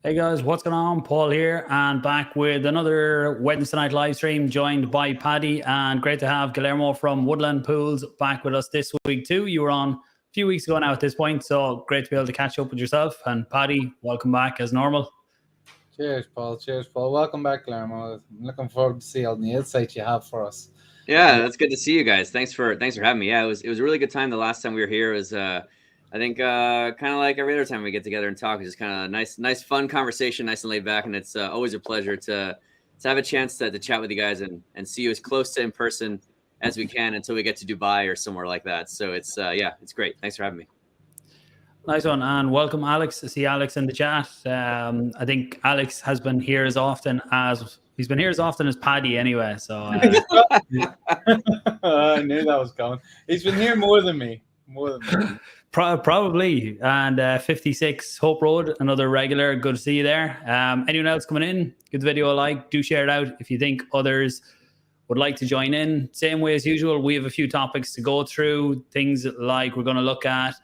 Hey guys, what's going on? Paul here and back with another Wednesday night live stream joined by Paddy, and great to have Guillermo from Woodland Pools back with us this week too. You were on a few weeks ago now at this point, so great to be able to catch up with yourself. And Paddy, welcome back as normal. Cheers, Paul. Cheers, Paul. Welcome back, Guillermo. I'm looking forward to see all the insights you have for us. Yeah, that's good to see you guys. Thanks for having me. Yeah, it was a really good time. The last time we were here was I think kind of like every other time we get together and talk. It's just kind of nice, fun conversation, nice and laid back, and it's always a pleasure to have a chance to chat with you guys and see you as close to in person as we can until we get to Dubai or somewhere like that. So it's it's great. Thanks for having me. Nice one, and welcome Alex. I see Alex in the chat. I think Alex has been here as often as Paddy anyway. So I knew that was coming. He's been here more than me. Probably. And 56 Hope Road, another regular. Good to see you there. Anyone else coming in? Give the video a like. Do share it out if you think others would like to join in. Same way as usual, we have a few topics to go through. Things like we're going to look at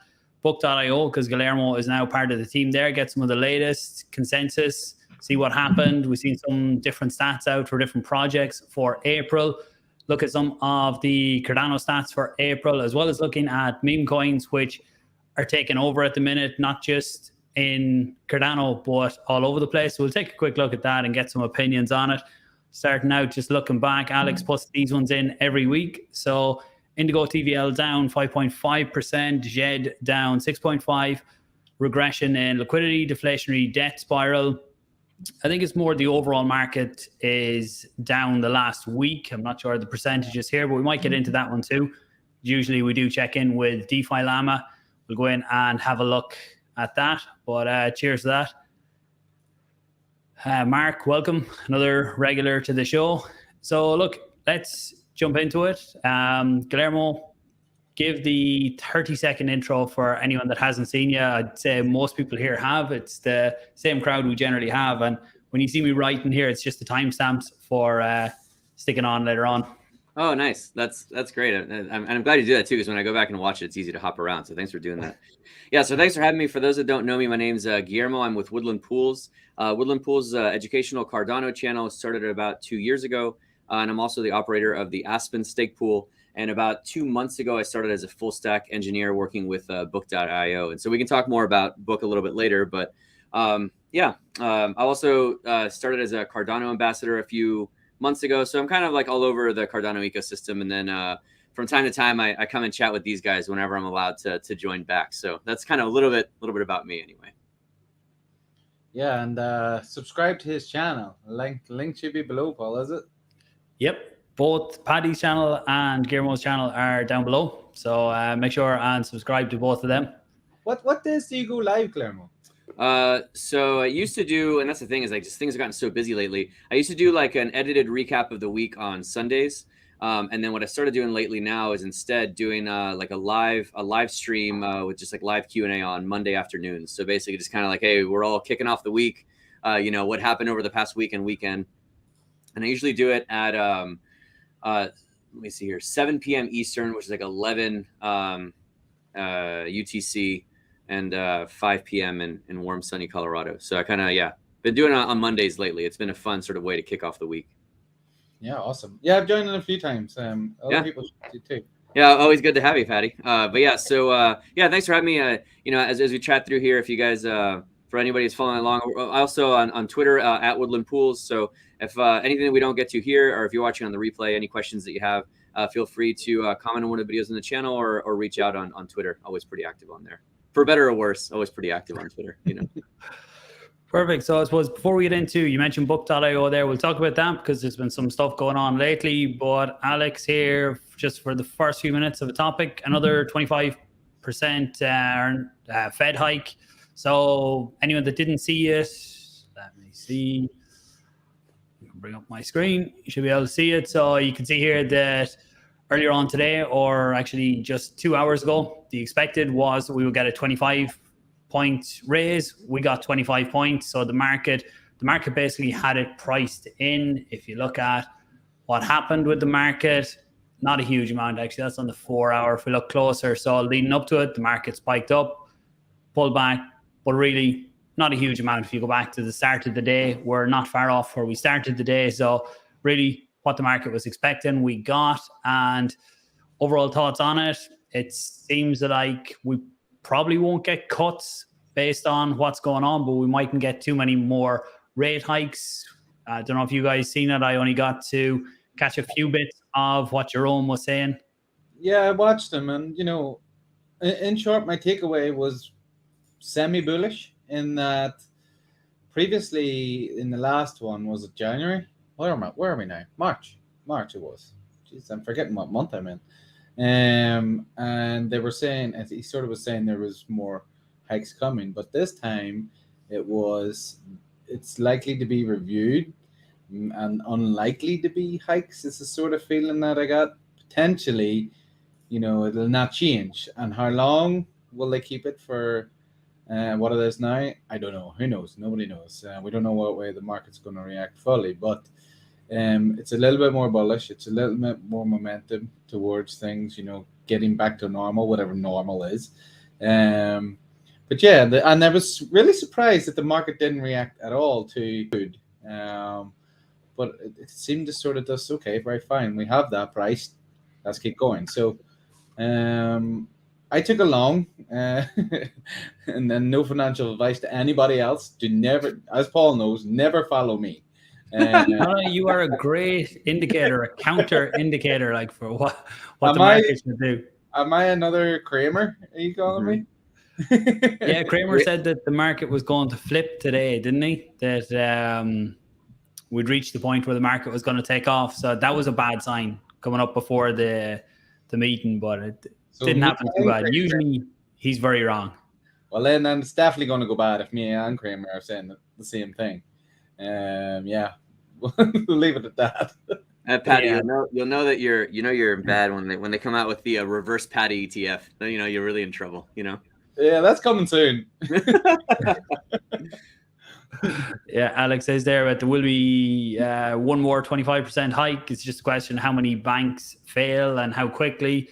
book.io because Guillermo is now part of the team there. Get some of the latest consensus, see what happened. We've seen some different stats out for different projects for April. Look at some of the Cardano stats for April, as well as looking at Memecoins, which are taking over at the minute, not just in Cardano, but all over the place. So we'll take a quick look at that and get some opinions on it. Starting out, just looking back, Alex puts these ones in every week. So Indigo TVL down 5.5%, JED down 6.5%, regression in liquidity, deflationary debt spiral. I think it's more the overall market is down the last week. I'm not sure the percentages here, but we might get into that one too. Usually we do check in with DeFi Llama. We'll go in and have a look at that. But cheers to that. Mark, welcome. Another regular to the show. So look, let's jump into it. Guillermo, give the 30-second intro for anyone that hasn't seen you. I'd say most people here have. It's the same crowd we generally have. And when you see me writing here, it's just the timestamps for sticking on later on. Oh, nice. That's great. And I'm glad you do that too, because when I go back and watch it, it's easy to hop around. So thanks for doing that. Yeah, so thanks for having me. For those that don't know me, my name's Guillermo. I'm with Woodland Pools. Woodland Pools educational Cardano channel started about 2 years ago. And I'm also the operator of the Aspen stake pool. And about 2 months ago, I started as a full stack engineer working with book.io. And so we can talk more about book a little bit later. But I also started as a Cardano ambassador a few months ago. So I'm kind of like all over the Cardano ecosystem. And then from time to time, I come and chat with these guys whenever I'm allowed to join back. So that's kind of a little bit about me anyway. Yeah, and subscribe to his channel. Link should be below, Paul, is it? Yep, both Paddy's channel and Guillermo's channel are down below. So make sure and subscribe to both of them. What days do you go live, Guillermo? So I used to do, and that's the thing is like just things have gotten so busy lately. I used to do like an edited recap of the week on Sundays. And then what I started doing lately now is instead doing like a live stream with just like live Q&A on Monday afternoons. So basically just kind of like, hey, we're all kicking off the week. What happened over the past week and weekend. And I usually do it at, let me see here, 7 p.m. Eastern, which is like 11 UTC, and 5 p.m. in warm, sunny Colorado. So I kind of, been doing it on Mondays lately. It's been a fun sort of way to kick off the week. Yeah, awesome. Yeah, I've joined in a few times. Other people do too. Yeah, always good to have you, Paddy. Thanks for having me. As we chat through here, if you guys, for anybody who's following along, also on Twitter at Woodland Pools. So if anything that we don't get to here, or if you're watching on the replay, any questions that you have, feel free to comment on one of the videos in the channel or reach out on Twitter. Always pretty active on there. For better or worse, always pretty active on Twitter, Perfect. So I suppose before we get into, you mentioned book.io there, we'll talk about that because there's been some stuff going on lately. But Alex here, just for the first few minutes of a topic, another 25% Fed hike. So anyone that didn't see it, let me see. I can bring up my screen. You should be able to see it. So you can see here that earlier on today, or actually just 2 hours ago, the expected was we would get a 25-point raise. We got 25 points. So the market basically had it priced in. If you look at what happened with the market, not a huge amount actually. That's on the 4 hour. If we look closer, so leading up to it, the market spiked up, pulled back, but really not a huge amount. If you go back to the start of the day, we're not far off where we started the day. So really what the market was expecting, we got. And overall thoughts on it, it seems like we probably won't get cuts based on what's going on, but we mightn't get too many more rate hikes. I don't know if you guys seen it. I only got to catch a few bits of what Jerome was saying. Yeah, I watched them, and you know, in short, my takeaway was semi-bullish in that previously in the last one, was it January? Where are we now? March it was. Jeez, I'm forgetting what month I'm in. And they were saying, as he sort of was saying, there was more hikes coming, but this time it's likely to be reviewed and unlikely to be hikes. It's the sort of feeling that I got. Potentially, you know, it'll not change. And how long will they keep it for? What it is now, I don't know. Who knows? Nobody knows. We don't know what way the market's going to react fully, but it's a little bit more bullish. It's a little bit more momentum towards things, you know, getting back to normal, whatever normal is. But yeah, and I was really surprised that the market didn't react at all to food. But it seemed to sort of just, okay, very fine. We have that price. Let's keep going. So I took a long, and then no financial advice to anybody else. Do never, as Paul knows, never follow me. You are a great indicator, a counter indicator, like for what the market should do. Am I another Kramer? Are you calling me? Yeah, Kramer said that the market was going to flip today, didn't he? That we'd reached the point where the market was going to take off. So that was a bad sign coming up before the meeting, but it didn't happen too bad. Usually he's very wrong. Well, then it's definitely going to go bad if me and Kramer are saying the same thing. Yeah, we'll leave it at that. Paddy, yeah. you'll know that you're bad when they come out with the reverse Paddy ETF. Then you know you're really in trouble. You know. Yeah, that's coming soon. Yeah, Alex says there that there will be one more 25% hike. It's just a question how many banks fail and how quickly.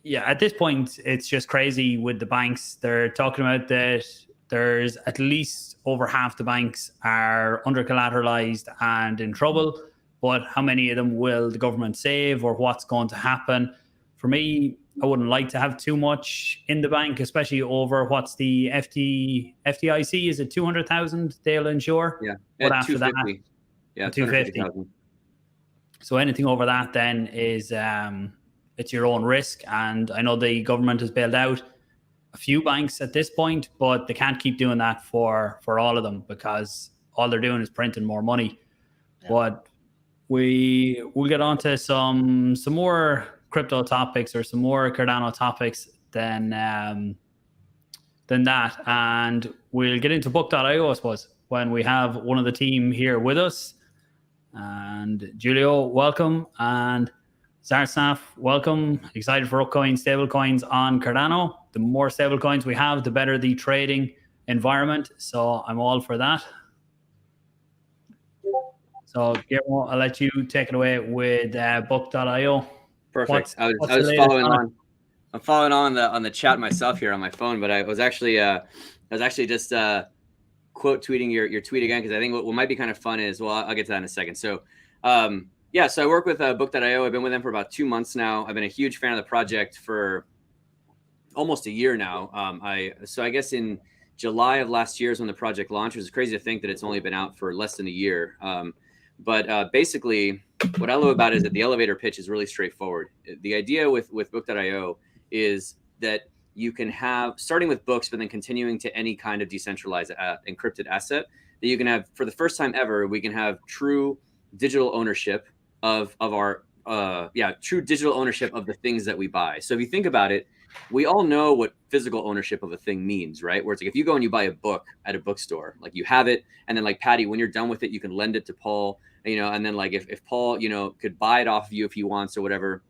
Yeah, at this point, it's just crazy with the banks. They're talking about that there's at least over half the banks are under collateralized and in trouble. But how many of them will the government save, or what's going to happen? For me, I wouldn't like to have too much in the bank, especially over what's the FDIC, is it 200,000 they'll insure? Yeah. But after that, yeah, 250. So anything over that then is it's your own risk. And I know the government has bailed out a few banks at this point, but they can't keep doing that for all of them, because all they're doing is printing more money. Yeah. But we'll get on to some more crypto topics or some more Cardano topics than that, and we'll get into book.io, I suppose, when we have one of the team here with us. And Julio, welcome, and Zarsnaf, welcome. Excited for upcoming stablecoins on Cardano. The more stablecoins we have, the better the trading environment. So I'm all for that. So Guillermo, I'll let you take it away with book.io. Perfect. I was following on. I'm following on the chat myself here on my phone, but I was actually just quote tweeting your tweet again, because I think what might be kind of fun is, well, I'll get to that in a second. So yeah, so I work with book.io. I've been with them for about 2 months now. I've been a huge fan of the project for almost a year now. I guess in July of last year is when the project launched. It's crazy to think that it's only been out for less than a year. But basically, what I love about it is that the elevator pitch is really straightforward. The idea with book.io is that you can have, starting with books, but then continuing to any kind of decentralized encrypted asset, that you can have, for the first time ever, we can have true digital ownership of our true digital ownership of the things that we buy. So if you think about it, we all know what physical ownership of a thing means, right? Where it's like, if you go and you buy a book at a bookstore, like you have it, and then like Paddy, when you're done with it, you can lend it to Paul, you know, and then like if Paul, you know, could buy it off of you if he wants or whatever.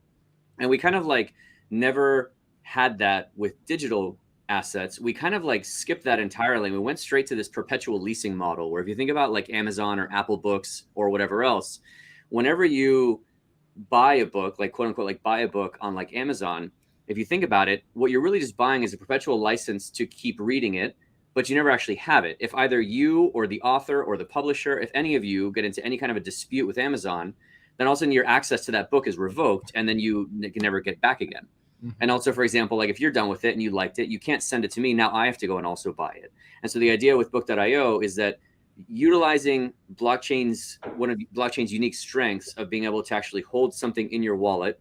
And we kind of like never had that with digital assets. We kind of like skipped that entirely. We went straight to this perpetual leasing model, where if you think about like Amazon or Apple Books or whatever else, whenever you buy a book, like quote unquote, like buy a book on like Amazon, if you think about it, what you're really just buying is a perpetual license to keep reading it but you never actually have it. If either you or the author or the publisher, if any of you get into any kind of a dispute with Amazon, then all of a sudden your access to that book is revoked, and then you can never get back again. And also, for example, like if you're done with it and you liked it, you can't send it to me. Now I have to go and also buy it. And so the idea with book.io is that utilizing blockchain's, one of blockchain's unique strengths of being able to actually hold something in your wallet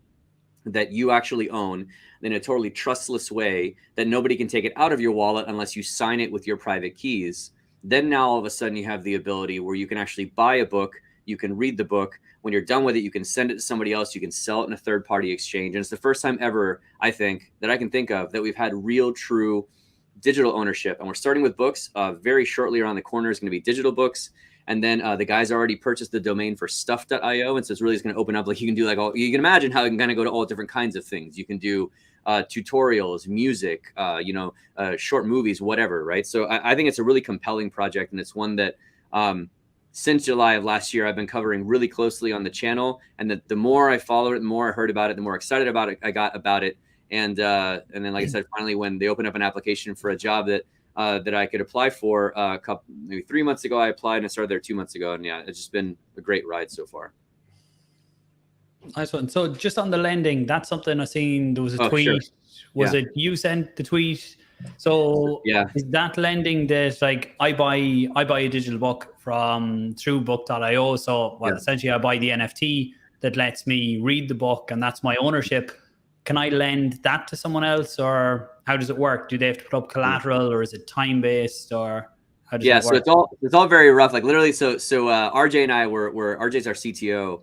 that you actually own in a totally trustless way, that nobody can take it out of your wallet unless you sign it with your private keys. Then now all of a sudden you have the ability where you can actually buy a book, you can read the book. When you're done with it, you can send it to somebody else. You can sell it in a third-party exchange. And it's the first time ever, I think, that I can think of that we've had real, true digital ownership. And we're starting with books. Very shortly around the corner is going to be digital books. And then the guys already purchased the domain for stuff.io. And so it's really just going to open up, like you can do like all, you can imagine how you can kind of go to all different kinds of things. You can do tutorials, music, short movies, whatever, right? So I think it's a really compelling project. And it's one that since July of last year, I've been covering really closely on the channel. And the more I followed it, the more I heard about it, the more excited about it I got about it. And then, like I said, finally, when they opened up an application for a job that I could apply for maybe 3 months ago, I applied and I started there 2 months ago. And yeah, it's just been a great ride so far. Nice one. So just on the lending, that's something I seen. There was a tweet. Sure. Was it you sent the tweet? So yeah, is that lending that like I buy a digital book through book.io? So essentially I buy the NFT that lets me read the book, and that's my ownership. Can I lend that to someone else, or how does it work? Do they have to put up collateral, or is it time based, or how does it work? So it's all very rough. Like literally, so RJ and I were RJ's our CTO.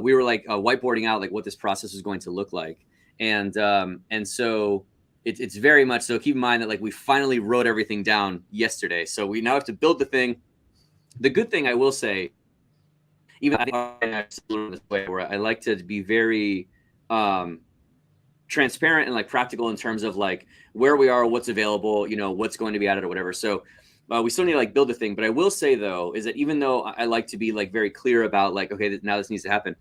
We were like whiteboarding out like what this process was going to look like, and so it's very much so. Keep in mind that like we finally wrote everything down yesterday, so we now have to build the thing. The good thing I will say, even I think this way where I like to be very transparent and like practical in terms of like where we are, what's available, what's going to be added or whatever. So we still need to like build the thing. But I will say though, is that even though I like to be like very clear about like, okay, now this needs to happen,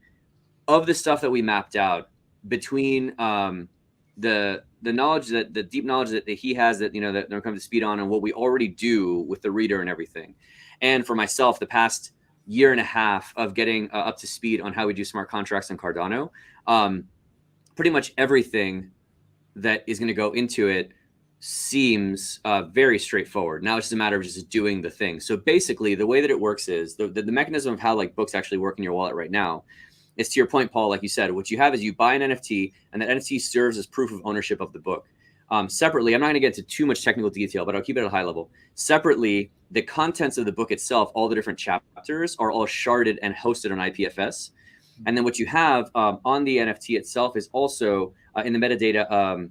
of the stuff that we mapped out between the knowledge that the deep knowledge that he has that, that they're coming to speed on, and what we already do with the reader and everything. And for myself, the past year and a half of getting up to speed on how we do smart contracts on Cardano, pretty much everything that is going to go into it seems very straightforward. Now it's just a matter of just doing the thing. So basically the way that it works is the mechanism of how like books actually work in your wallet right now is, to your point, Paul, like you said, what you have is you buy an NFT, and that NFT serves as proof of ownership of the book. Separately, I'm not going to get into too much technical detail, but I'll keep it at a high level. Separately, the contents of the book itself, all the different chapters, are all sharded and hosted on IPFS. And then what you have on the NFT itself is also in the metadata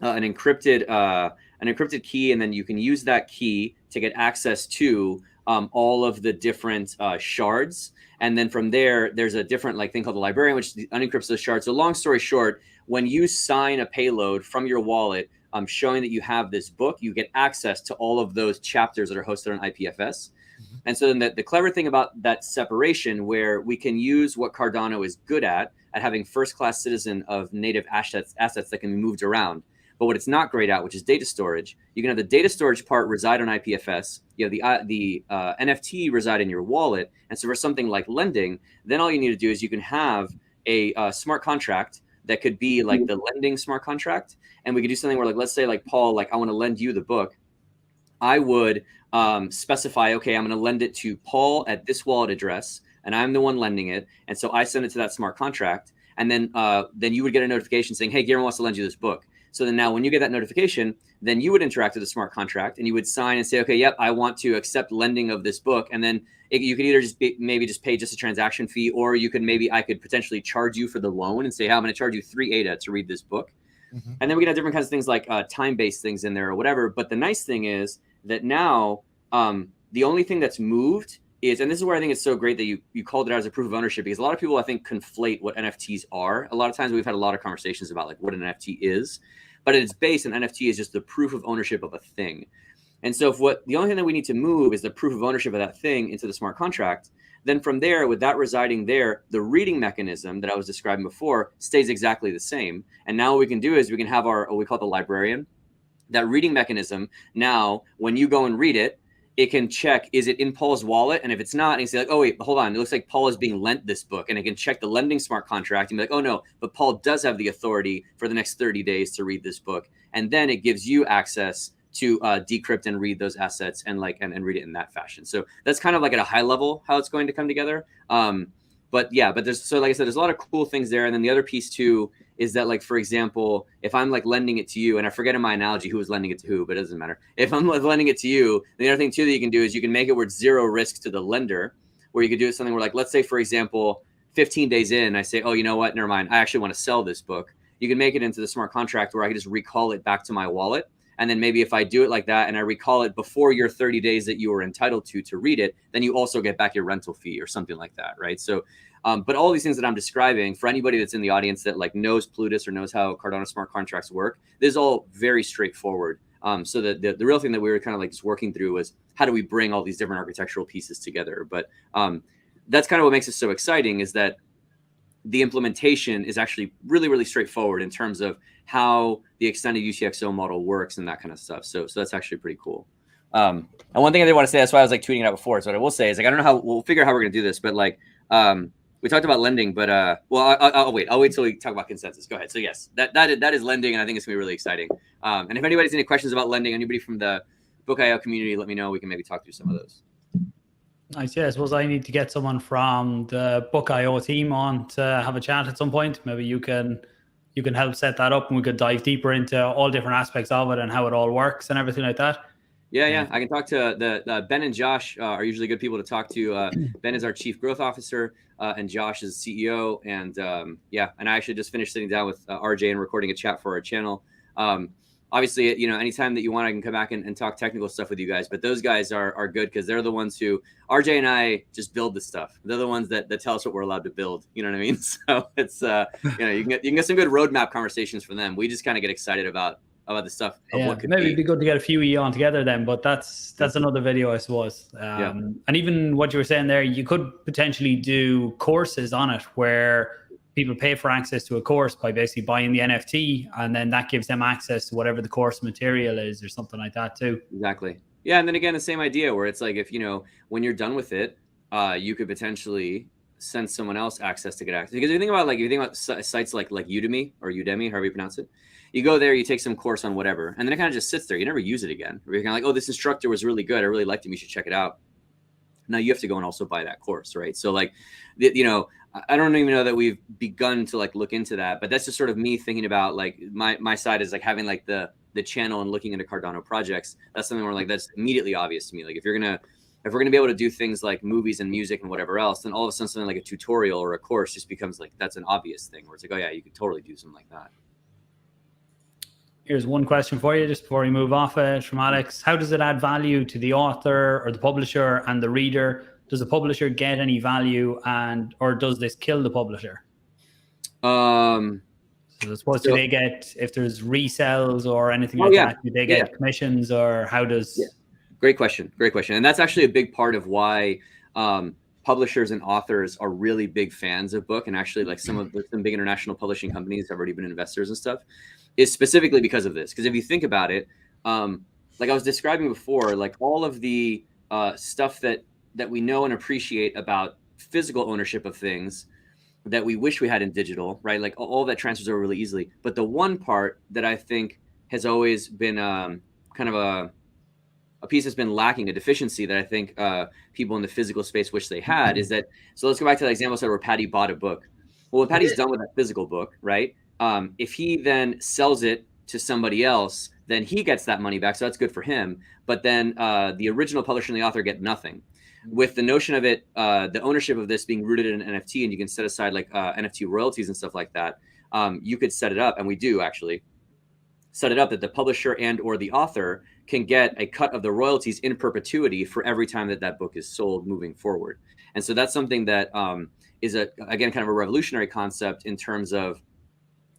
an encrypted key, and then you can use that key to get access to all of the different shards. And then from there, there's a different thing called the librarian, which unencrypts those shards. So long story short, when you sign a payload from your wallet showing that you have this book, you get access to all of those chapters that are hosted on IPFS. And so then the clever thing about that separation, where we can use what Cardano is good at having first-class citizen of native assets that can be moved around. But what it's not great at, which is data storage, you can have the data storage part reside on IPFS. You have the NFT reside in your wallet. And so for something like lending, then all you need to do is you can have a smart contract that could be like the lending smart contract. And we could do something where, let's say, Paul, I want to lend you the book. I would specify, okay, I'm going to lend it to Paul at this wallet address, and I'm the one lending it. And so I send it to that smart contract. And then you would get a notification saying, hey, Guillermo wants to lend you this book. So then now when you get that notification, then you would interact with the smart contract, and you would sign and say, okay, yep, I want to accept lending of this book. And then you could either maybe pay just a transaction fee, or I could potentially charge you for the loan and say, hey, I'm going to charge you 3 ADA to read this book. Mm-hmm. And then we can have different kinds of things like time-based things in there or whatever. But the nice thing is that now the only thing that's moved is, and this is where I think it's so great that you called it out as a proof of ownership, because a lot of people, I think, conflate what NFTs are. A lot of times we've had a lot of conversations about what an NFT is. But at its base, an NFT is just the proof of ownership of a thing. And so the only thing that we need to move is the proof of ownership of that thing into the smart contract. Then from there, with that residing there, the reading mechanism that I was describing before stays exactly the same. And now what we can do is we can have what we call the librarian. that reading mechanism, now when you go and read it, it can check, is it in Paul's wallet? And if it's not, and you say like, oh wait, hold on, it looks like Paul is being lent this book, and it can check the lending smart contract and be like, oh no, but Paul does have the authority for the next 30 days to read this book. And then it gives you access to decrypt and read those assets and read it in that fashion. So that's kind of like at a high level how it's going to come together. But there's, so like I said, there's a lot of cool things there. And then the other piece too is that, like, for example, if I'm like lending it to you, and I forget in my analogy who was lending it to who, but it doesn't matter. If I'm lending it to you, the other thing too that you can do is you can make it where it's zero risk to the lender, where you could do something where, like, let's say, for example, 15 days in, I say, oh, you know what? Never mind. I actually want to sell this book. You can make it into the smart contract where I can just recall it back to my wallet. And then maybe if I do it like that and I recall it before your 30 days that you were entitled to read it, then you also get back your rental fee or something like that, right? So, but all these things that I'm describing, for anybody that's in the audience that like knows Plutus or knows how Cardano smart contracts work, this is all very straightforward. So the real thing that we were kind of like just working through was how do we bring all these different architectural pieces together? But that's kind of what makes it so exciting, is that the implementation is actually really, really straightforward in terms of how the extended UTXO model works and that kind of stuff. So that's actually pretty cool. And one thing I did want to say, that's why I was like tweeting it out before. So what I will say is, like, I don't know how we'll figure out how we're going to do this, but like, we talked about lending, but I'll wait till we talk about consensus. Go ahead. So yes, that is lending, and I think it's gonna be really exciting. And if anybody's any questions about lending, anybody from the Book.io community, let me know. We can maybe talk through some of those. Nice. Yeah, I suppose I need to get someone from the Book.io team on to have a chat at some point. Maybe you can help set that up, and we could dive deeper into all different aspects of it and how it all works and everything like that. Yeah. I can talk to the Ben and Josh are usually good people to talk to. Ben is our chief growth officer, and Josh is CEO. And and I actually just finished sitting down with RJ and recording a chat for our channel. Obviously, you know, anytime that you want, I can come back and talk technical stuff with you guys. But those guys are good because they're the ones who, RJ and I just build the stuff. They're the ones that tell us what we're allowed to build. You know what I mean? So it's you can get some good roadmap conversations from them. We just kind of get excited about the stuff of what could maybe be. it'd be good to get a few on together then, but that's another video, I suppose. And even what you were saying there, you could potentially do courses on it where people pay for access to a course by basically buying the NFT, and then that gives them access to whatever the course material is or something like that too. Exactly. Yeah, and then again, the same idea where it's like, if, you know, when you're done with it, you could potentially send someone else access to get access. Because if you think about sites like Udemy or Udemy, however you pronounce it, you go there, you take some course on whatever, and then it kind of just sits there. You never use it again. You're kind of like, oh, this instructor was really good. I really liked him. You should check it out. Now you have to go and also buy that course, right? So like, you know, I don't even know that we've begun to like look into that, but that's just sort of me thinking about like my side is like having like the channel and looking into Cardano projects. That's something where like that's immediately obvious to me. Like if we're gonna be able to do things like movies and music and whatever else, then all of a sudden something like a tutorial or a course just becomes like that's an obvious thing where it's like, oh yeah, you could totally do something like that. Here's one question for you just before we move off it from Alex. How does it add value to the author or the publisher and the reader? Does the publisher get any value, or does this kill the publisher? So I suppose do they get, if there's resells or anything that, do they get commissions, or how does... Yeah. Great question. And that's actually a big part of why publishers and authors are really big fans of book, and actually like some big international publishing companies have already been investors and stuff, is specifically because of this. Because if you think about it, like I was describing before, like all of the stuff that we know and appreciate about physical ownership of things that we wish we had in digital, right? Like all that transfers over really easily. But the one part that I think has always been kind of a piece that's been lacking, a deficiency that I think people in the physical space wish they had, is that, so let's go back to the example where Paddy bought a book. Well, when Paddy's done with that physical book, right? If he then sells it to somebody else, then he gets that money back. So that's good for him. But then the original publisher and the author get nothing. With the notion of it, the ownership of this being rooted in an NFT, and you can set aside like NFT royalties and stuff like that, you could set it up, and we do actually set it up that the publisher and or the author can get a cut of the royalties in perpetuity for every time that book is sold moving forward. And so that's something that is again kind of a revolutionary concept in terms of,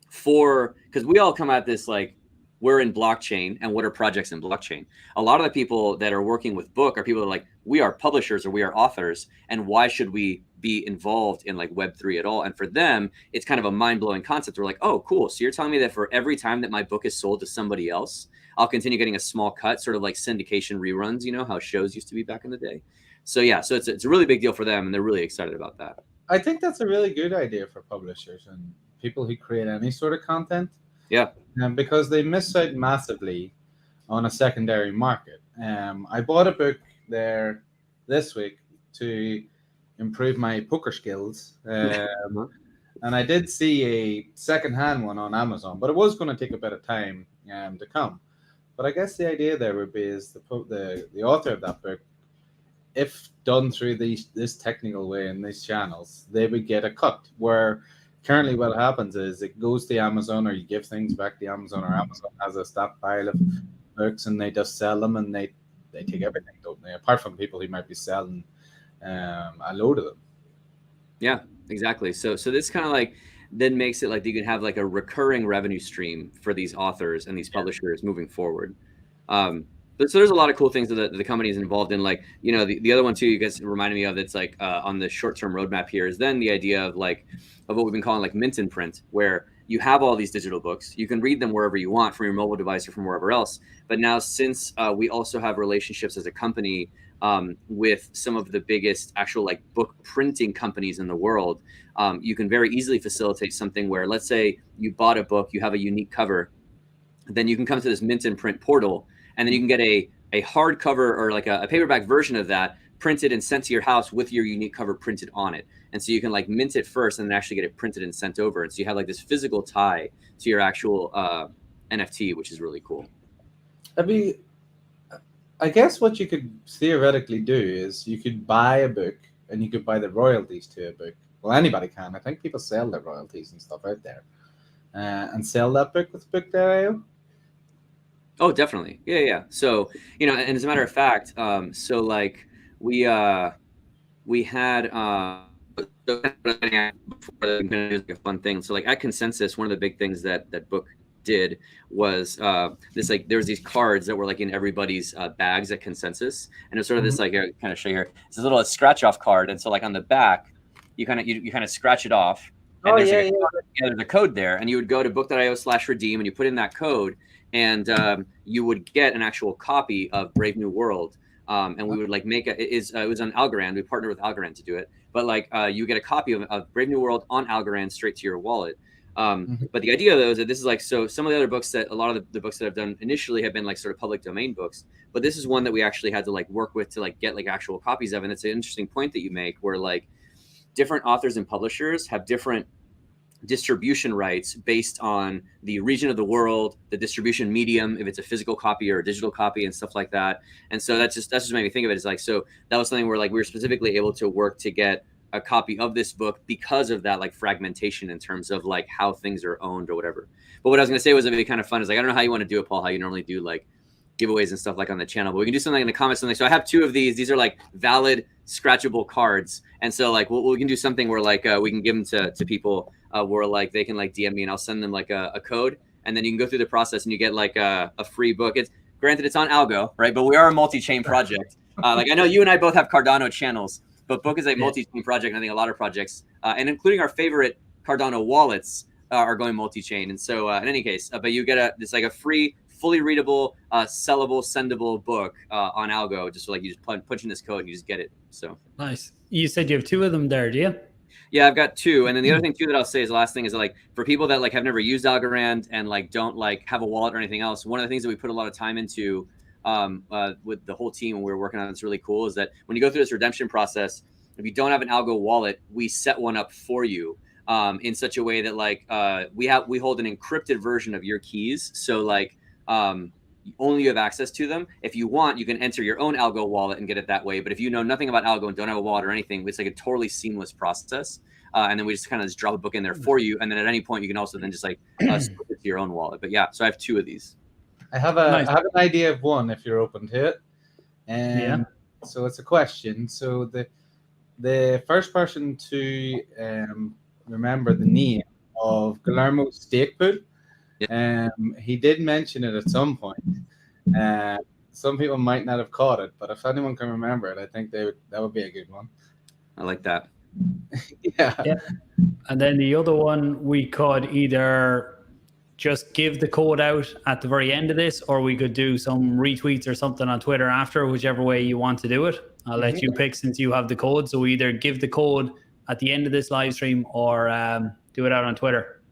because we all come at this like, we're in blockchain, and what are projects in blockchain? A lot of the people that are working with book are people that are like, we are publishers or we are authors, and why should we be involved in like Web3 at all? And for them, it's kind of a mind-blowing concept. We're like, oh, cool. So you're telling me that for every time that my book is sold to somebody else, I'll continue getting a small cut, sort of like syndication reruns, you know, how shows used to be back in the day. So yeah, so it's a really big deal for them, and they're really excited about that. I think that's a really good idea for publishers and people who create any sort of content. Yeah. Because they miss out massively on a secondary market. I bought a book there this week to improve my poker skills. And I did see a secondhand one on Amazon, but it was going to take a bit of time to come. But I guess the idea there would be is the author of that book, if done through this technical way in these channels, they would get a cut. Where currently what happens is it goes to Amazon, or you give things back to Amazon, or Amazon has a stockpile of books and they just sell them, and they take everything, don't they? Apart from people who might be selling a load of them. Yeah, exactly. So this kind of like then makes it like you can have like a recurring revenue stream for these authors and these publishers moving forward. But so there's a lot of cool things that the company is involved in. Like, you know, the other one too, you guys reminded me of, that's like on the short-term roadmap here, is then the idea of what we've been calling like mint and print, where you have all these digital books, you can read them wherever you want from your mobile device or from wherever else. But now, since we also have relationships as a company with some of the biggest actual like book printing companies in the world, you can very easily facilitate something where, let's say you bought a book, you have a unique cover, then you can come to this mint and print portal, and then you can get a hardcover or like a paperback version of that printed and sent to your house with your unique cover printed on it. And so you can like mint it first and then actually get it printed and sent over. And so you have like this physical tie to your actual NFT, which is really cool. I guess what you could theoretically do is you could buy a book and you could buy the royalties to a book. Well, anybody can. I think people sell their royalties and stuff out there, and sell that book with book.io. Oh, definitely. Yeah. So, you know, and as a matter of fact, so like we had a fun thing. So like at Consensus, one of the big things that book did was this, like there was these cards that were like in everybody's bags at Consensus, and it's sort of this like kind of show here. It's a little scratch off card, and so like on the back, you kind of scratch it off. And there's a code there, and you would go to book.io/redeem, and you put in that code, and you would get an actual copy of Brave New World. And we would like make it was on Algorand. We partnered with Algorand to do it, but like you get a copy of Brave New World on Algorand straight to your wallet. But the idea though is that this is like, so some of the other books, that a lot of the books that I've done initially have been like sort of public domain books, but this is one that we actually had to like work with to like get like actual copies of. And it's an interesting point that you make, where like different authors and publishers have different distribution rights based on the region of the world, the distribution medium, if it's a physical copy or a digital copy and stuff like that. And so that's just made me think of it as like, so that was something where like we were specifically able to work to get a copy of this book because of that like fragmentation in terms of like how things are owned or whatever. But what I was going to say was, it'd be kind of fun is like, I don't know how you want to do it, Paul, how you normally do like giveaways and stuff like on the channel, but we can do something in the comments. So I have two of these are like valid scratchable cards. And so like we can do something where like we can give them to people where like they can like DM me, and I'll send them like a code, and then you can go through the process and you get like a free book. It's granted it's on Algo, right? But we are a multi-chain project. Like I know you and I both have Cardano channels, but book is a multi-chain project. And I think a lot of projects, and including our favorite Cardano wallets, are going multi-chain. And so in any case, but you get it's like a free, fully readable, sellable, sendable book on Algo. Just so like you just punch in this code and you just get it. So nice. You said you have two of them there, do you? Yeah, I've got two. And then the other thing too that I'll say is, the last thing is like, for people that like have never used Algorand and like don't like have a wallet or anything else, one of the things that we put a lot of time into with the whole team when we were working on it's really cool, is that when you go through this redemption process, if you don't have an Algo wallet, we set one up for you in such a way that like we hold an encrypted version of your keys. So like only you have access to them. If you want, you can enter your own Algo wallet and get it that way. But if you know nothing about Algo and don't have a wallet or anything, it's like a totally seamless process. And then we just kind of just drop a book in there for you. And then at any point, you can also then just like switch it to your own wallet. But yeah, so I have two of these. I have an idea of one if you're open to it. And so it's a question. So the first person to remember the name of Guillermo's stake pool. He did mention it at some point. Some people might not have caught it, but if anyone can remember it, I think that would be a good one. I like that. Yeah. And then the other one we could either just give the code out at the very end of this, or we could do some retweets or something on Twitter after, whichever way you want to do it. I'll let you pick since you have the code. So we either give the code at the end of this live stream or do it out on Twitter.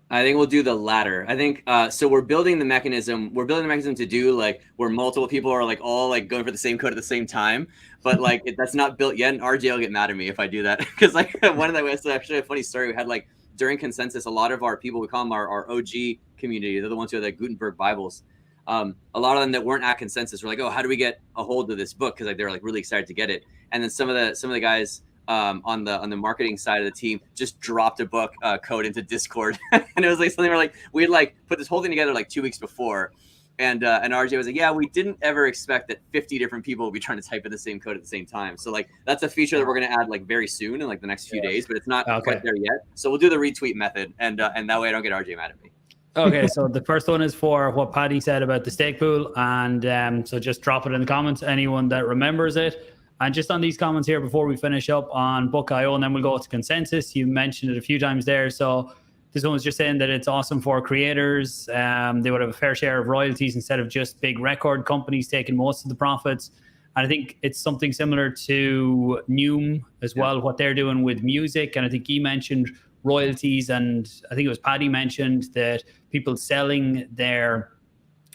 I think we'll do the latter. I think so. We're building the mechanism. We're building the mechanism to do like where multiple people are like all like going for the same code at the same time. But like that's not built yet. And RJ will get mad at me if I do that because like one of the ways. Actually, a funny story. We had like during consensus, a lot of our people, we call them our OG community. They're the ones who have the Gutenberg Bibles. A lot of them that weren't at consensus were like, oh, how do we get a hold of this book? Because like they're like really excited to get it. And then some of the guys on the marketing side of the team just dropped a book code into Discord, and it was like something where like we had like put this whole thing together like 2 weeks before, and RJ was like, yeah, we didn't ever expect that 50 different people would be trying to type in the same code at the same time. So like that's a feature that we're gonna add like very soon in like the next few days, but it's not quite there yet. So we'll do the retweet method, and that way I don't get RJ mad at me. Okay, so the first one is for what Paddy said about the stake pool, and so just drop it in the comments, anyone that remembers it. And just on these comments here before we finish up on Book.io, and then we'll go to consensus. You mentioned it a few times there. So this one was just saying that it's awesome for creators. They would have a fair share of royalties instead of just big record companies taking most of the profits. And I think it's something similar to Noom as well, what they're doing with music. And I think he mentioned royalties, and I think it was Paddy mentioned that people selling their,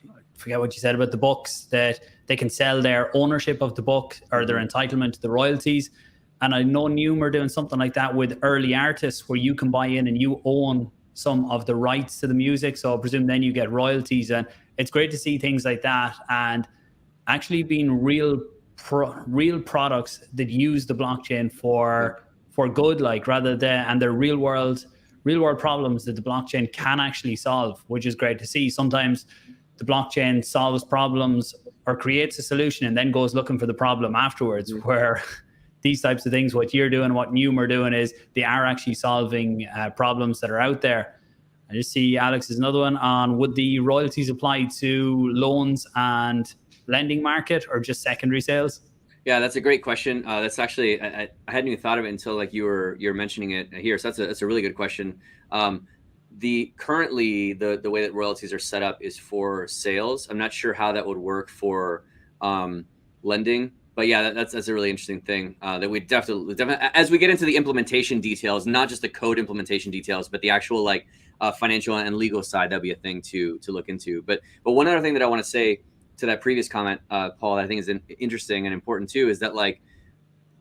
I forget what you said about the books, that they can sell their ownership of the book or their entitlement to the royalties. And I know Noom are doing something like that with early artists where you can buy in and you own some of the rights to the music. So I presume then you get royalties. And it's great to see things like that and actually being real products that use the blockchain for good, like rather than, and they're real world problems that the blockchain can actually solve, which is great to see. Sometimes the blockchain solves problems or creates a solution and then goes looking for the problem afterwards, where these types of things, what you're doing, what Noom are doing, is they are actually solving problems that are out there. I just see Alex is another one on, would the royalties apply to loans and lending market or just secondary sales? Yeah, that's a great question. That's actually, I hadn't even thought of it until like you're mentioning it here. So that's a really good question. Currently the way that royalties are set up is for sales. I'm not sure how that would work for lending, but yeah, that's a really interesting thing that we definitely as we get into the implementation details, not just the code implementation details, but the actual like financial and legal side, that'd be a thing to look into. But one other thing that I want to say to that previous comment, Paul, that I think is interesting and important too, is that like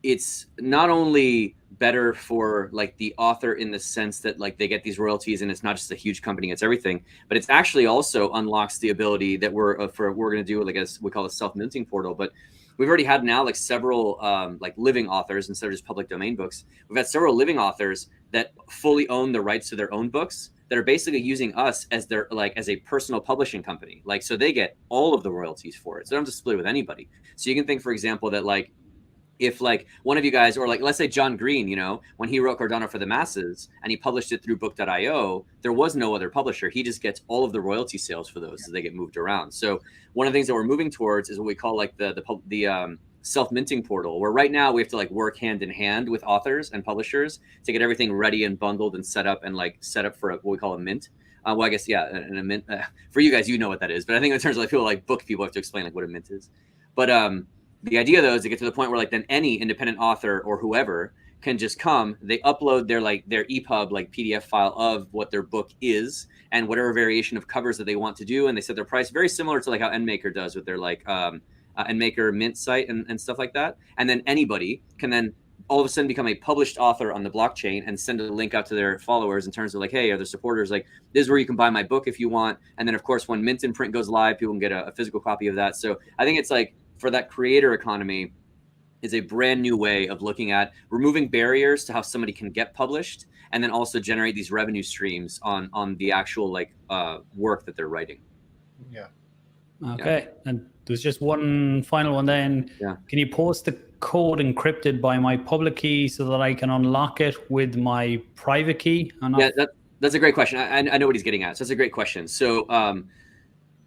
it's not only better for like the author in the sense that like they get these royalties and it's not just a huge company, it's everything, but it's actually also unlocks the ability that we're going to do like as we call a self-minting portal. But we've already had now like several like living authors instead of just public domain books. We've had several living authors that fully own the rights to their own books that are basically using us as their like as a personal publishing company. Like, so they get all of the royalties for it. So they don't have to split it with anybody. So you can think, for example, that like if like one of you guys, or like let's say John Green, you know, when he wrote Cardano for the Masses and he published it through book.io, there was no other publisher. He just gets all of the royalty sales for those as they get moved around. So one of the things that we're moving towards is what we call like the self-minting portal, where right now we have to like work hand in hand with authors and publishers to get everything ready and bundled and set up for what we call a mint. Well, I guess, yeah, and a mint for you guys, you know what that is, but I think in terms of like people like book people have to explain like what a mint is. But the idea though is to get to the point where like then any independent author or whoever can just come, they upload their EPUB like PDF file of what their book is and whatever variation of covers that they want to do, and they set their price very similar to like how NMaker does with their like NMaker mint site and stuff like that. And then anybody can then all of a sudden become a published author on the blockchain and send a link out to their followers in terms of like, hey, are there supporters? Like, this is where you can buy my book if you want. And then of course, when mint and print goes live, people can get a physical copy of that. So I think it's like for that creator economy is a brand new way of looking at removing barriers to how somebody can get published and then also generate these revenue streams on the actual like work that they're writing. Yeah. Okay. Yeah. And there's just one final one then. Yeah. Can you post the code encrypted by my public key so that I can unlock it with my private key? Yeah, that's a great question. I know what he's getting at. So that's a great question. So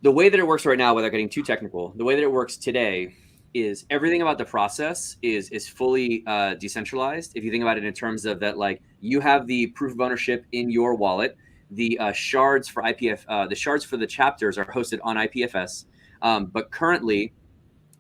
the way that it works right now, without getting too technical, the way that it works today is everything about the process is fully decentralized. If you think about it in terms of that, like you have the proof of ownership in your wallet, the shards for IPF, the shards for the chapters are hosted on IPFS. But currently,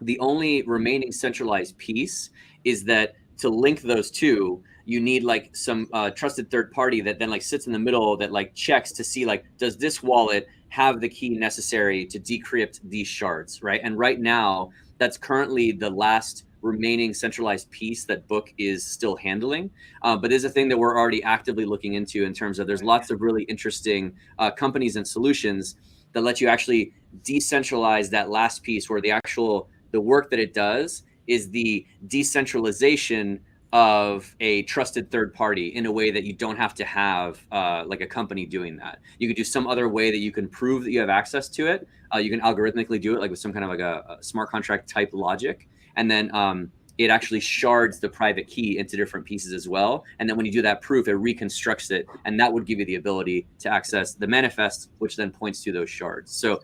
the only remaining centralized piece is that to link those two, you need like some trusted third party that then like sits in the middle that like checks to see like, does this wallet have the key necessary to decrypt these shards, right? And right now, that's currently the last remaining centralized piece that Book is still handling. But there's a thing that we're already actively looking into in terms of there's lots of really interesting companies and solutions that let you actually decentralize that last piece where the work that it does is the decentralization of a trusted third party in a way that you don't have to have like a company doing that. You could do some other way that you can prove that you have access to it. You can algorithmically do it like with some kind of like a smart contract type logic. And then it actually shards the private key into different pieces as well. And then when you do that proof, it reconstructs it. And that would give you the ability to access the manifest, which then points to those shards. So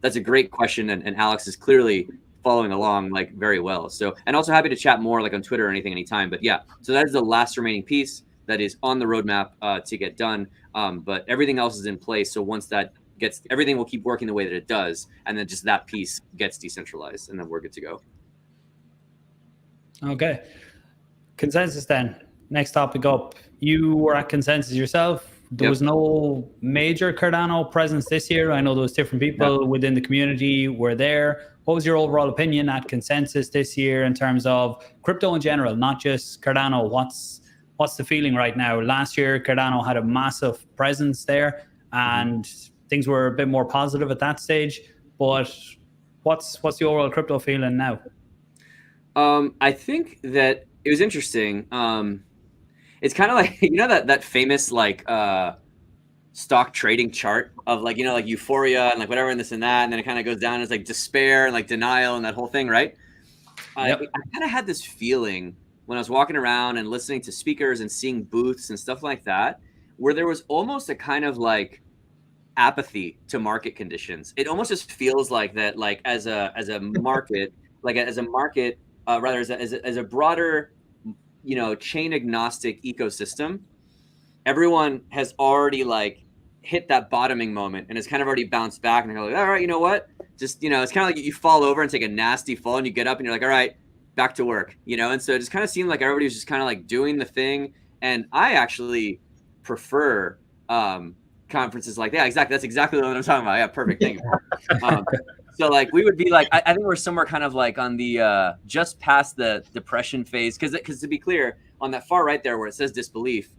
that's a great question. And Alex is clearly following along like very well. So, and also happy to chat more like on Twitter or anything anytime. But yeah, so that is the last remaining piece that is on the roadmap to get done. But everything else is in place. So once that gets, everything will keep working the way that it does. And then just that piece gets decentralized and then we're good to go. Okay. Consensus then. Next topic up. You were at Consensus yourself. There was no major Cardano presence this year. I know there was different people within the community were there. What was your overall opinion at Consensus this year in terms of crypto in general, not just Cardano? What's the feeling right now? Last year, Cardano had a massive presence there and things were a bit more positive at that stage. But what's the overall crypto feeling now? I think that it was interesting. It's kind of like, you know, that famous like stock trading chart of like, you know, like euphoria and like whatever and this and that. And then it kind of goes down as like despair and like denial and that whole thing, right? I kind of had this feeling when I was walking around and listening to speakers and seeing booths and stuff like that, where there was almost a kind of like apathy to market conditions. It almost just feels like that, like as a market, like as a market, rather as a broader, you know, chain agnostic ecosystem, everyone has already like hit that bottoming moment and it's kind of already bounced back and they're like, all right, you know what? Just, you know, it's kind of like you fall over and take a nasty fall and you get up and you're like, all right, back to work, you know? And so it just kind of seemed like everybody was just kind of like doing the thing. And I actually prefer conferences like that. Exactly. That's exactly what I'm talking about. Yeah, perfect. Thank you. So like we would be like, I think we're somewhere kind of like on the just past the depression phase. Because to be clear, on that far right there where it says disbelief,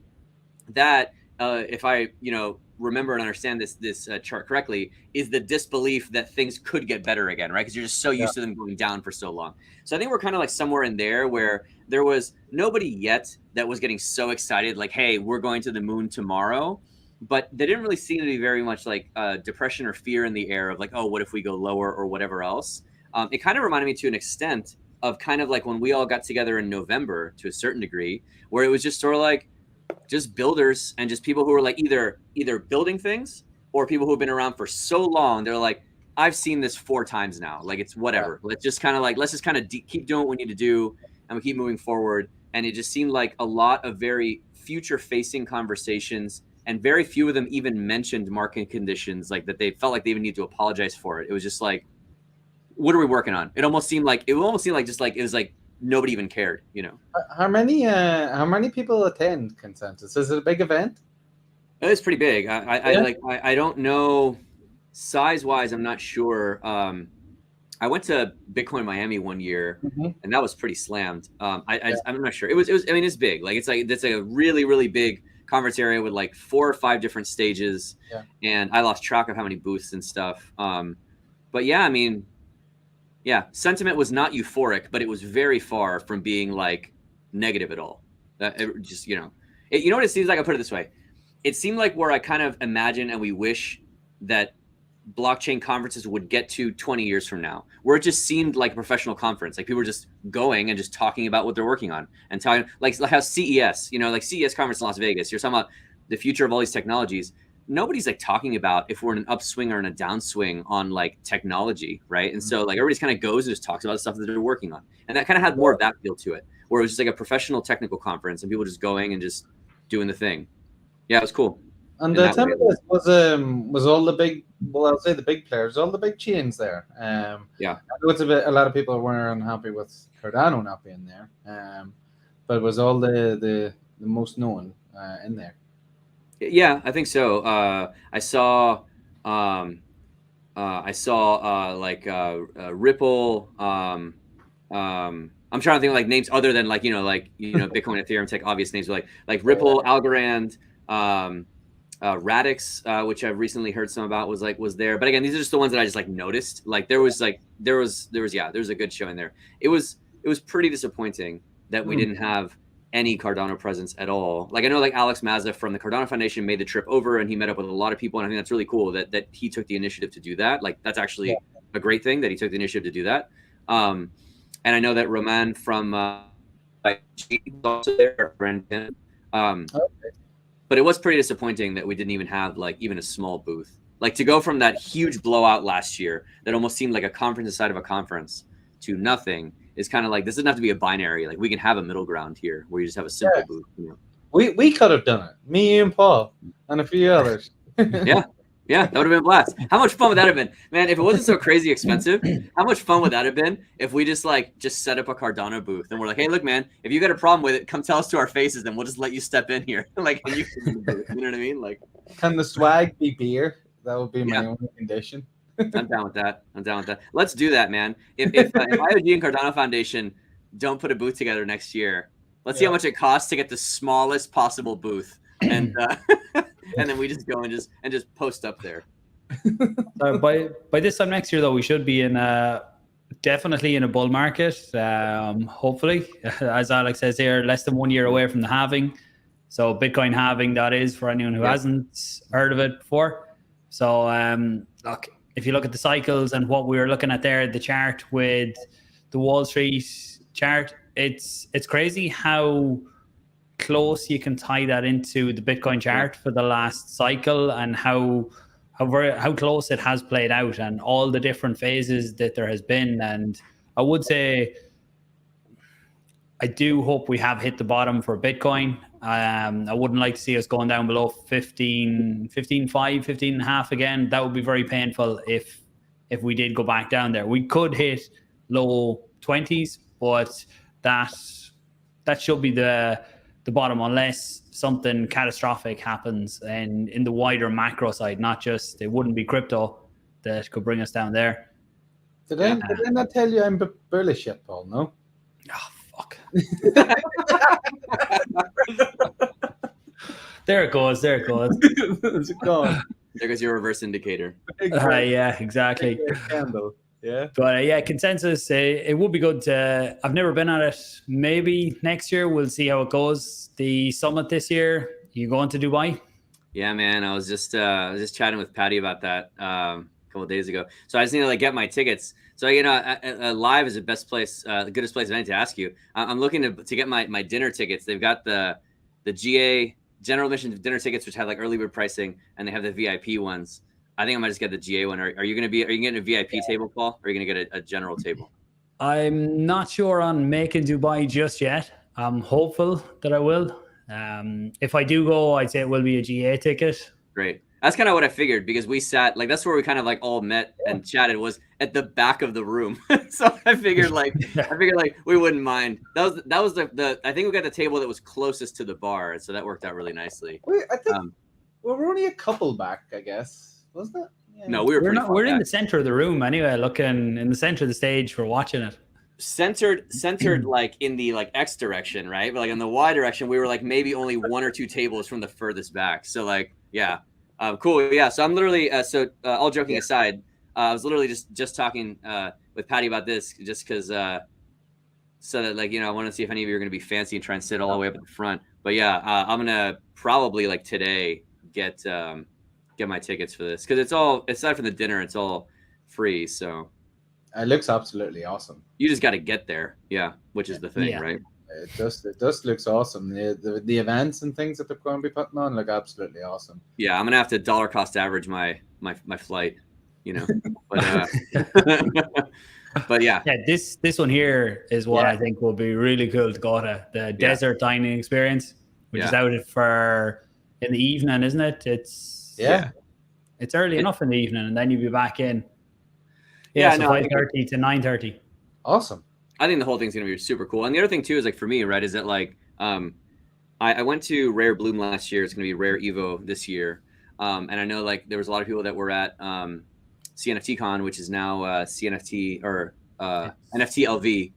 that if I, you know, remember and understand this chart correctly, is the disbelief that things could get better again, right? Because you're just so used to them going down for so long. So I think we're kind of like somewhere in there where there was nobody yet that was getting so excited, like, hey, we're going to the moon tomorrow. But there didn't really seem to be very much like depression or fear in the air of like, oh, what if we go lower or whatever else? It kind of reminded me to an extent of kind of like when we all got together in November to a certain degree, where it was just sort of like just builders and just people who were like either building things or people who have been around for so long. They're like, I've seen this 4 times now. Like, it's whatever. Let's just kind of like, let's just kind of keep doing what we need to do and we keep moving forward. And it just seemed like a lot of very future facing conversations. And very few of them even mentioned market conditions, like that they felt like they even need to apologize for it. It was just like, what are we working on? It almost seemed like just like it was like nobody even cared, you know. How many people attend Consensus? Is it a big event? It's pretty big. I don't know size wise. I'm not sure. I went to Bitcoin Miami one year, and that was pretty slammed. I'm not sure. It was. I mean, it's big. Like it's like a really really big conference area with like 4 or 5 different stages, and I lost track of how many booths and stuff. But yeah, I mean, yeah, sentiment was not euphoric, but it was very far from being like negative at all. It just, you know, you know what it seems like? I'll put it this way. It seemed like where I kind of imagine and we wish that blockchain conferences would get to 20 years from now, where it just seemed like a professional conference. Like people were just going and just talking about what they're working on and talking like how CES, you know, like CES conference in Las Vegas, you're talking about the future of all these technologies. Nobody's like talking about if we're in an upswing or in a downswing on like technology, right? And so like everybody's kind of goes and just talks about the stuff that they're working on. And that kind of had more of that feel to it, where it was just like a professional technical conference and people just going and just doing the thing. Yeah, it was cool. And in the that time way. of this was all the big, well, I'll say the big players, all the big chains there. Yeah. I know a lot of people were unhappy with Cardano not being there, but it was all the most known in there. Yeah, I think so. I saw Ripple. I'm trying to think of like names other than like Bitcoin, Ethereum, take obvious names like Ripple, Algorand, Radix, which I've recently heard some about was there. But again, these are just the ones that I just like noticed. Like there was a good show in there. It was pretty disappointing that we didn't have any Cardano presence at all. Like I know like Alex Mazza from the Cardano Foundation made the trip over and he met up with a lot of people, and I think that's really cool that he took the initiative to do that. Like that's actually a great thing that he took the initiative to do that. And I know that Roman from also there, Brendan. But it was pretty disappointing that we didn't even have like even a small booth. Like to go from that huge blowout last year that almost seemed like a conference inside of a conference to nothing is kind of like, this doesn't have to be a binary. Like we can have a middle ground here where you just have a simple booth. You know? We could have done it. Me and Paul and a few others. Yeah, that would have been a blast. How much fun would that have been? Man, if it wasn't so crazy expensive, how much fun would that have been if we just set up a Cardano booth and we're like, hey, look, man, if you got a problem with it, come tell us to our faces, then we'll just let you step in here. Like, and you know what I mean? Like, can the swag be beer? That would be my only condition. I'm down with that. Let's do that, man. If IOG and Cardano Foundation don't put a booth together next year, let's see how much it costs to get the smallest possible booth, and and then we just go and just post up there. By this time next year, though, we should be definitely in a bull market. Hopefully, as Alex says here, less than 1 year away from the halving. So Bitcoin halving, that is, for anyone who hasn't heard of it before. So look, if you look at the cycles and what we were looking at there, the chart with the Wall Street chart, it's crazy how close you can tie that into the Bitcoin chart for the last cycle, and how close it has played out, and all the different phases that there has been. And I would say I do hope we have hit the bottom for Bitcoin. I wouldn't like to see us going down below 15.5, 15 and a half again. That would be very painful if we did go back down there. We could hit low 20s, but that should be the bottom, unless something catastrophic happens in the wider macro side, not just, it wouldn't be crypto that could bring us down there. Did I not tell you I'm bullish yet, Paul? No? Oh, fuck. There it goes. It's gone. There goes your reverse indicator. Yeah, exactly. Candle. Yeah. But consensus, it would be good to, I've never been at it. Maybe next year we'll see how it goes. The summit this year, you going to Dubai? Yeah, man. I was just chatting with Paddy about that a couple of days ago. So I just need to get my tickets. So live is the best place, the goodest place I need to ask you. I'm looking to get my dinner tickets. They've got the GA general admission dinner tickets, which have early bird pricing, and they have the VIP ones. I think I might just get the GA one. Are you getting a VIP table, Paul? Or are you going to get a general table? I'm not sure on making Dubai just yet. I'm hopeful that I will. If I do go, I'd say it will be a GA ticket. Great. That's kind of what I figured, because we sat that's where we kind of all met and chatted, was at the back of the room. So I figured we wouldn't mind. That was the I think we got the table that was closest to the bar, so that worked out really nicely. I think we're only a couple back, I guess. Wasn't it? Yeah. No, we're in the center of the room anyway, looking in the center of the stage for watching it. Centered in the X direction, right? But in the Y direction, we were maybe only one or two tables from the furthest back. So yeah. Cool. Yeah. So I'm literally, all joking aside, I was literally just talking with Paddy about this, just because, so that I want to see if any of you are going to be fancy and try and sit all the way up at the front. But yeah, I'm going to probably today get my tickets for this, because aside from the dinner, it's all free. So it looks absolutely awesome. You just got to get there. Yeah. Which is the thing, right? It just looks awesome. The events and things that they're going to be putting on look absolutely awesome. Yeah, I'm gonna have to dollar cost average my flight, But but yeah. Yeah, this one here is what I think will be really cool to go to, the desert dining experience, which is out in the evening, isn't it? It's early enough in the evening, and then you'll be back in. So 5:30 to 9:30. Awesome. I think the whole thing's gonna be super cool. And the other thing too is like for me, right, is that like I went to Rare Bloom last year. It's gonna be Rare Evo this year. And I know like there was a lot of people that were at CNFTCon, which is now CNFT or NFT LV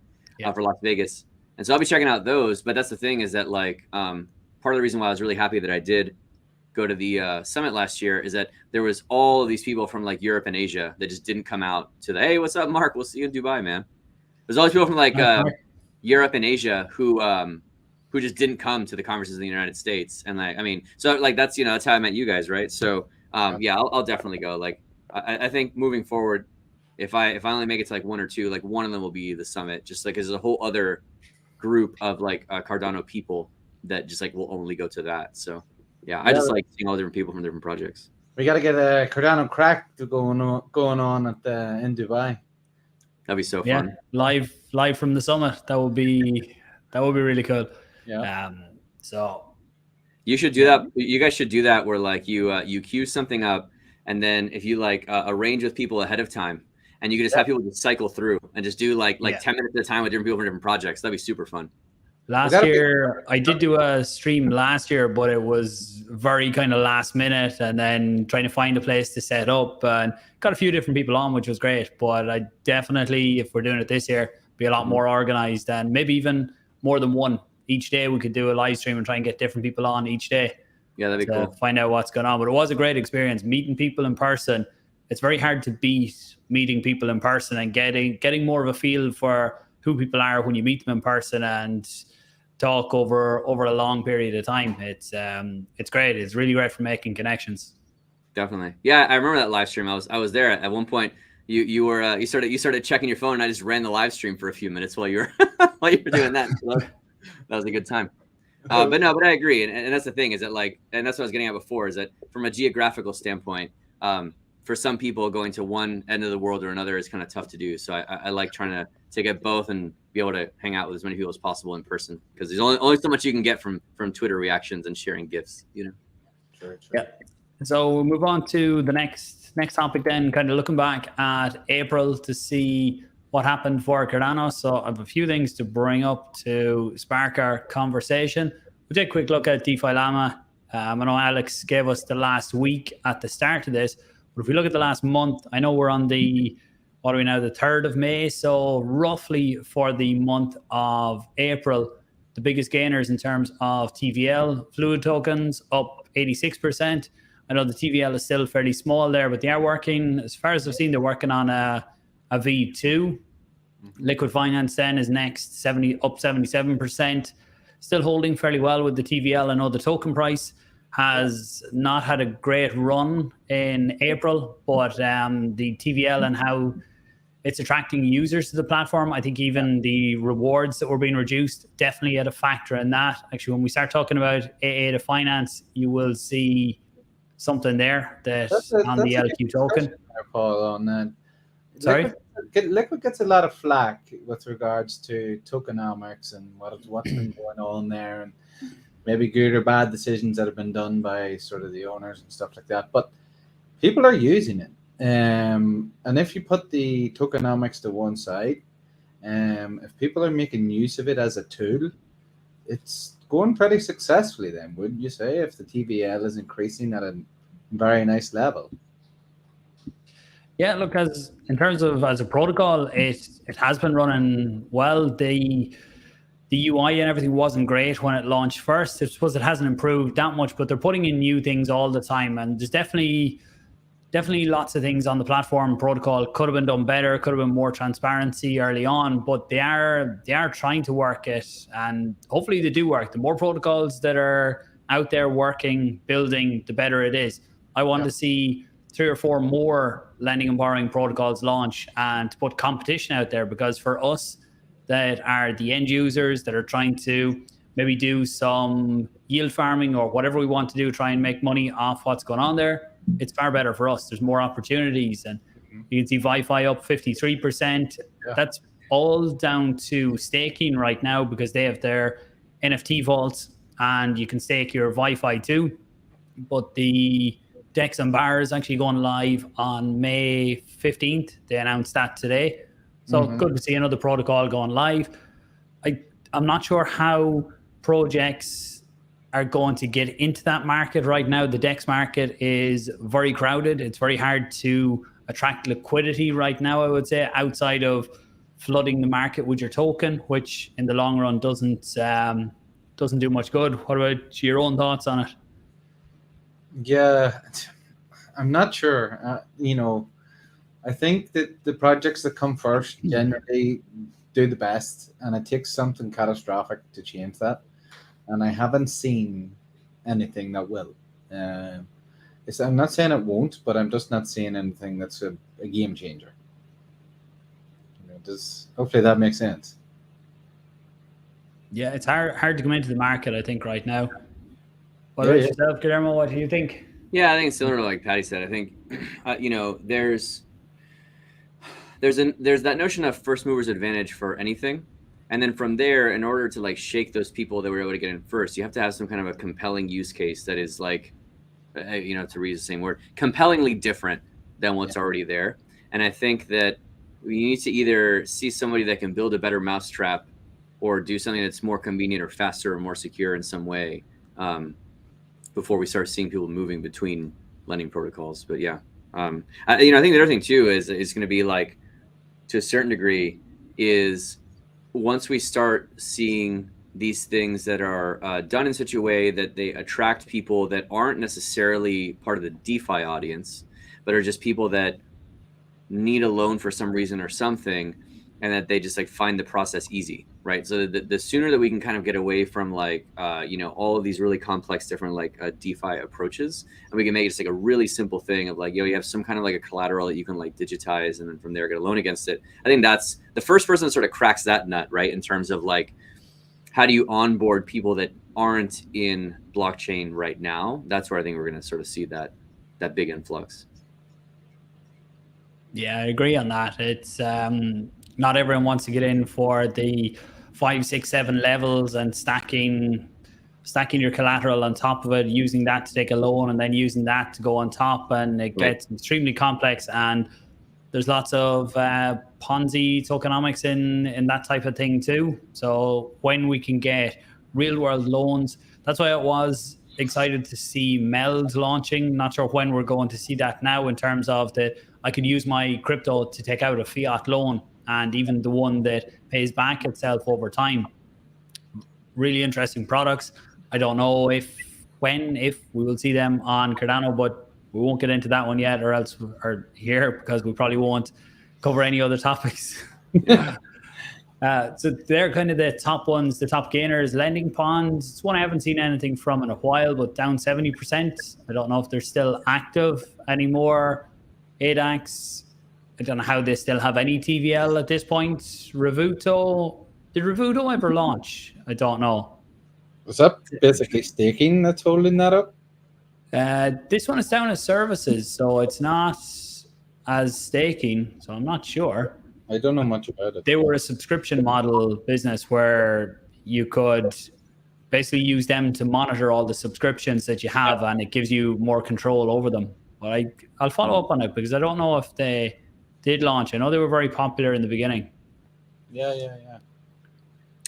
for Las Vegas. And so I'll be checking out those. But that's the thing is that like part of the reason why I was really happy that I did go to the summit last year is that there was all of these people from like Europe and Asia that just didn't come out to the, hey, what's up, Mark? We'll see you in Dubai, man. There's all these people from like Europe and Asia who just didn't come to the conferences in the United States. And like, I mean, so like that's, that's how I met you guys, right? So I'll definitely go. Like I think moving forward, if I only make it to like one or two, like one of them will be the summit, just like there's a whole other group of like Cardano people that just like will only go to that. So I just like seeing all different people from different projects. We got to get a Cardano Craic going on in Dubai. That'd be so fun. Live from the summit. That would be really cool. Yeah. So you should do that. You guys should do that where like you queue something up, and then if you like arrange with people ahead of time, and you can just have people just cycle through and just do like 10 minutes at a time with different people from different projects. That'd be super fun. Last year, I did do a stream last year, but it was very kind of last minute, and then trying to find a place to set up, and got a few different people on, which was great. But I definitely, if we're doing it this year, be a lot more organized, and maybe even more than one. Each day we could do a live stream and try and get different people on each day. Yeah, that'd be cool. Find out what's going on. But it was a great experience meeting people in person. It's very hard to beat meeting people in person and getting more of a feel for who people are when you meet them in person and talk over a long period of time. It's great. It's really great for making connections. Definitely. Yeah, I remember that live stream. I was there at one point. You started checking your phone, and I just ran the live stream for a few minutes while you were doing that. So that was a good time. But I agree, and that's the thing is that like, and that's what I was getting at before is that from a geographical standpoint, for some people going to one end of the world or another is kind of tough to do. So I like trying to get both and be able to hang out with as many people as possible in person, because there's only so much you can get from Twitter reactions and sharing GIFs, True. Yeah. So we'll move on to the next topic then, kind of looking back at April to see what happened for Cardano. So I have a few things to bring up to spark our conversation. We'll take a quick look at DeFi Llama. I know Alex gave us the last week at the start of this, but if we look at the last month, I know we're on the 3rd of May. So roughly for the month of April, the biggest gainers in terms of TVL, fluid tokens up 86%. I know the TVL is still fairly small there, but they are working, as far as I've seen, they're working on a V2. Liquid Finance then is next, up 77%. Still holding fairly well with the TVL. I know the token price has not had a great run in April, but the TVL and how it's attracting users to the platform, I think even the rewards that were being reduced definitely had a factor in that. Actually, when we start talking about Aada Finance, you will see something there that's on the LQ token. Paul, on that. Sorry? Liquid gets a lot of flack with regards to tokenomics and what's been going on there, and maybe good or bad decisions that have been done by sort of the owners and stuff like that. But people are using it. And if you put the tokenomics to one side, if people are making use of it as a tool, it's going pretty successfully then, wouldn't you say, if the TVL is increasing at a very nice level? Yeah, look, as a protocol, it has been running well. The UI and everything wasn't great when it launched first. I suppose it hasn't improved that much, but they're putting in new things all the time, and there's definitely lots of things on the platform protocol could have been done better, could have been more transparency early on, but they are trying to work it, and hopefully they do work. The more protocols that are out there working, building, the better it is. I want to see 3 or 4 more lending and borrowing protocols launch and to put competition out there, because for us that are the end users that are trying to maybe do some yield farming or whatever we want to do, try and make money off what's going on there, it's far better for us. There's more opportunities, and you can see Wi-Fi up 53%. Yeah. That's all down to staking right now, because they have their NFT vaults and you can stake your Wi-Fi too. but the Dex and Bar is actually going live on May 15th. They announced that today. So good to see another protocol going live. I'm not sure how projects are going to get into that market right now. The DEX market is very crowded. It's very hard to attract liquidity right now, I would say, outside of flooding the market with your token, which in the long run doesn't do much good. What about your own thoughts on it? Yeah, I'm not sure. I think that the projects that come first generally do the best, and it takes something catastrophic to change that. And I haven't seen anything that will. I'm not saying it won't, but I'm just not seeing anything that's a game changer. Hopefully that makes sense. Yeah, it's hard to come into the market, I think, right now. What about yourself, Guillermo? What do you think? Yeah, I think it's similar to like Paddy said. I think, there's that notion of first movers advantage for anything. And then from there, in order to like shake those people that were able to get in first, you have to have some kind of a compelling use case that is like, to reuse the same word, compellingly different than what's already there. And I think that we need to either see somebody that can build a better mousetrap or do something that's more convenient or faster or more secure in some way before we start seeing people moving between lending protocols. But yeah, I think the other thing too is going to be like, to a certain degree, is once we start seeing these things that are done in such a way that they attract people that aren't necessarily part of the DeFi audience, but are just people that need a loan for some reason or something, and that they just like find the process easy, right? So the sooner that we can kind of get away from like, all of these really complex different like DeFi approaches, and we can make it just like a really simple thing of like, you have some kind of like a collateral that you can like digitize and then from there get a loan against it. I think that's the first person that sort of cracks that nut, right? In terms of like, how do you onboard people that aren't in blockchain right now? That's where I think we're going to sort of see that big influx. Yeah, I agree on that. It's not everyone wants to get in for the 5, 6, 7 levels and stacking your collateral on top of it, using that to take a loan and then using that to go on top, and it gets extremely complex. And there's lots of Ponzi tokenomics in that type of thing too. So when we can get real world loans, that's why it was excited to see Meld launching. Not sure when we're going to see that now, in terms of I could use my crypto to take out a fiat loan, and even the one that pays back itself over time. Really interesting products. I don't know if we will see them on Cardano, but we won't get into that one yet, or here, because we probably won't cover any other topics. So they're kind of the top ones, the top gainers. Lending Ponds, it's one I haven't seen anything from in a while, but down 70%. I don't know if they're still active anymore. ADAX, I don't know how they still have any TVL at this point. Revuto, did Revuto ever launch? I don't know. Was that basically staking that's holding that up? This one is down as services, so it's not as staking, so I'm not sure. I don't know much about it. They were a subscription model business where you could basically use them to monitor all the subscriptions that you have, and it gives you more control over them. But I'll follow up on it, because I don't know if they did launch. I know they were very popular in the beginning. Yeah.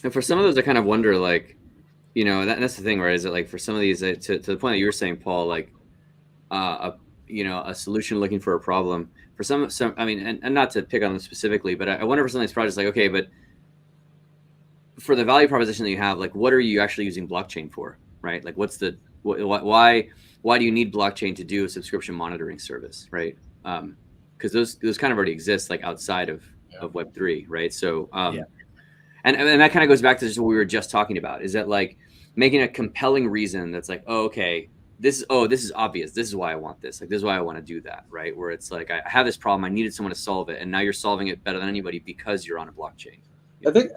And for some of those, I kind of wonder, like, that's the thing, right? Is it like for some of these, to the point that you were saying, Paul, like, a solution looking for a problem. For some, I mean, and not to pick on them specifically, but I wonder for some of these projects, like, okay, but for the value proposition that you have, like, what are you actually using blockchain for, right? Like, what's why do you need blockchain to do a subscription monitoring service, right? Because those kind of already exist, like, outside of Web3, right? So, and that kind of goes back to just what we were just talking about, is that like making a compelling reason that's like, oh, okay, this is obvious. This is why I want this. Like, this is why I want to do that, right? Where it's like, I have this problem, I needed someone to solve it, and now you're solving it better than anybody because you're on a blockchain.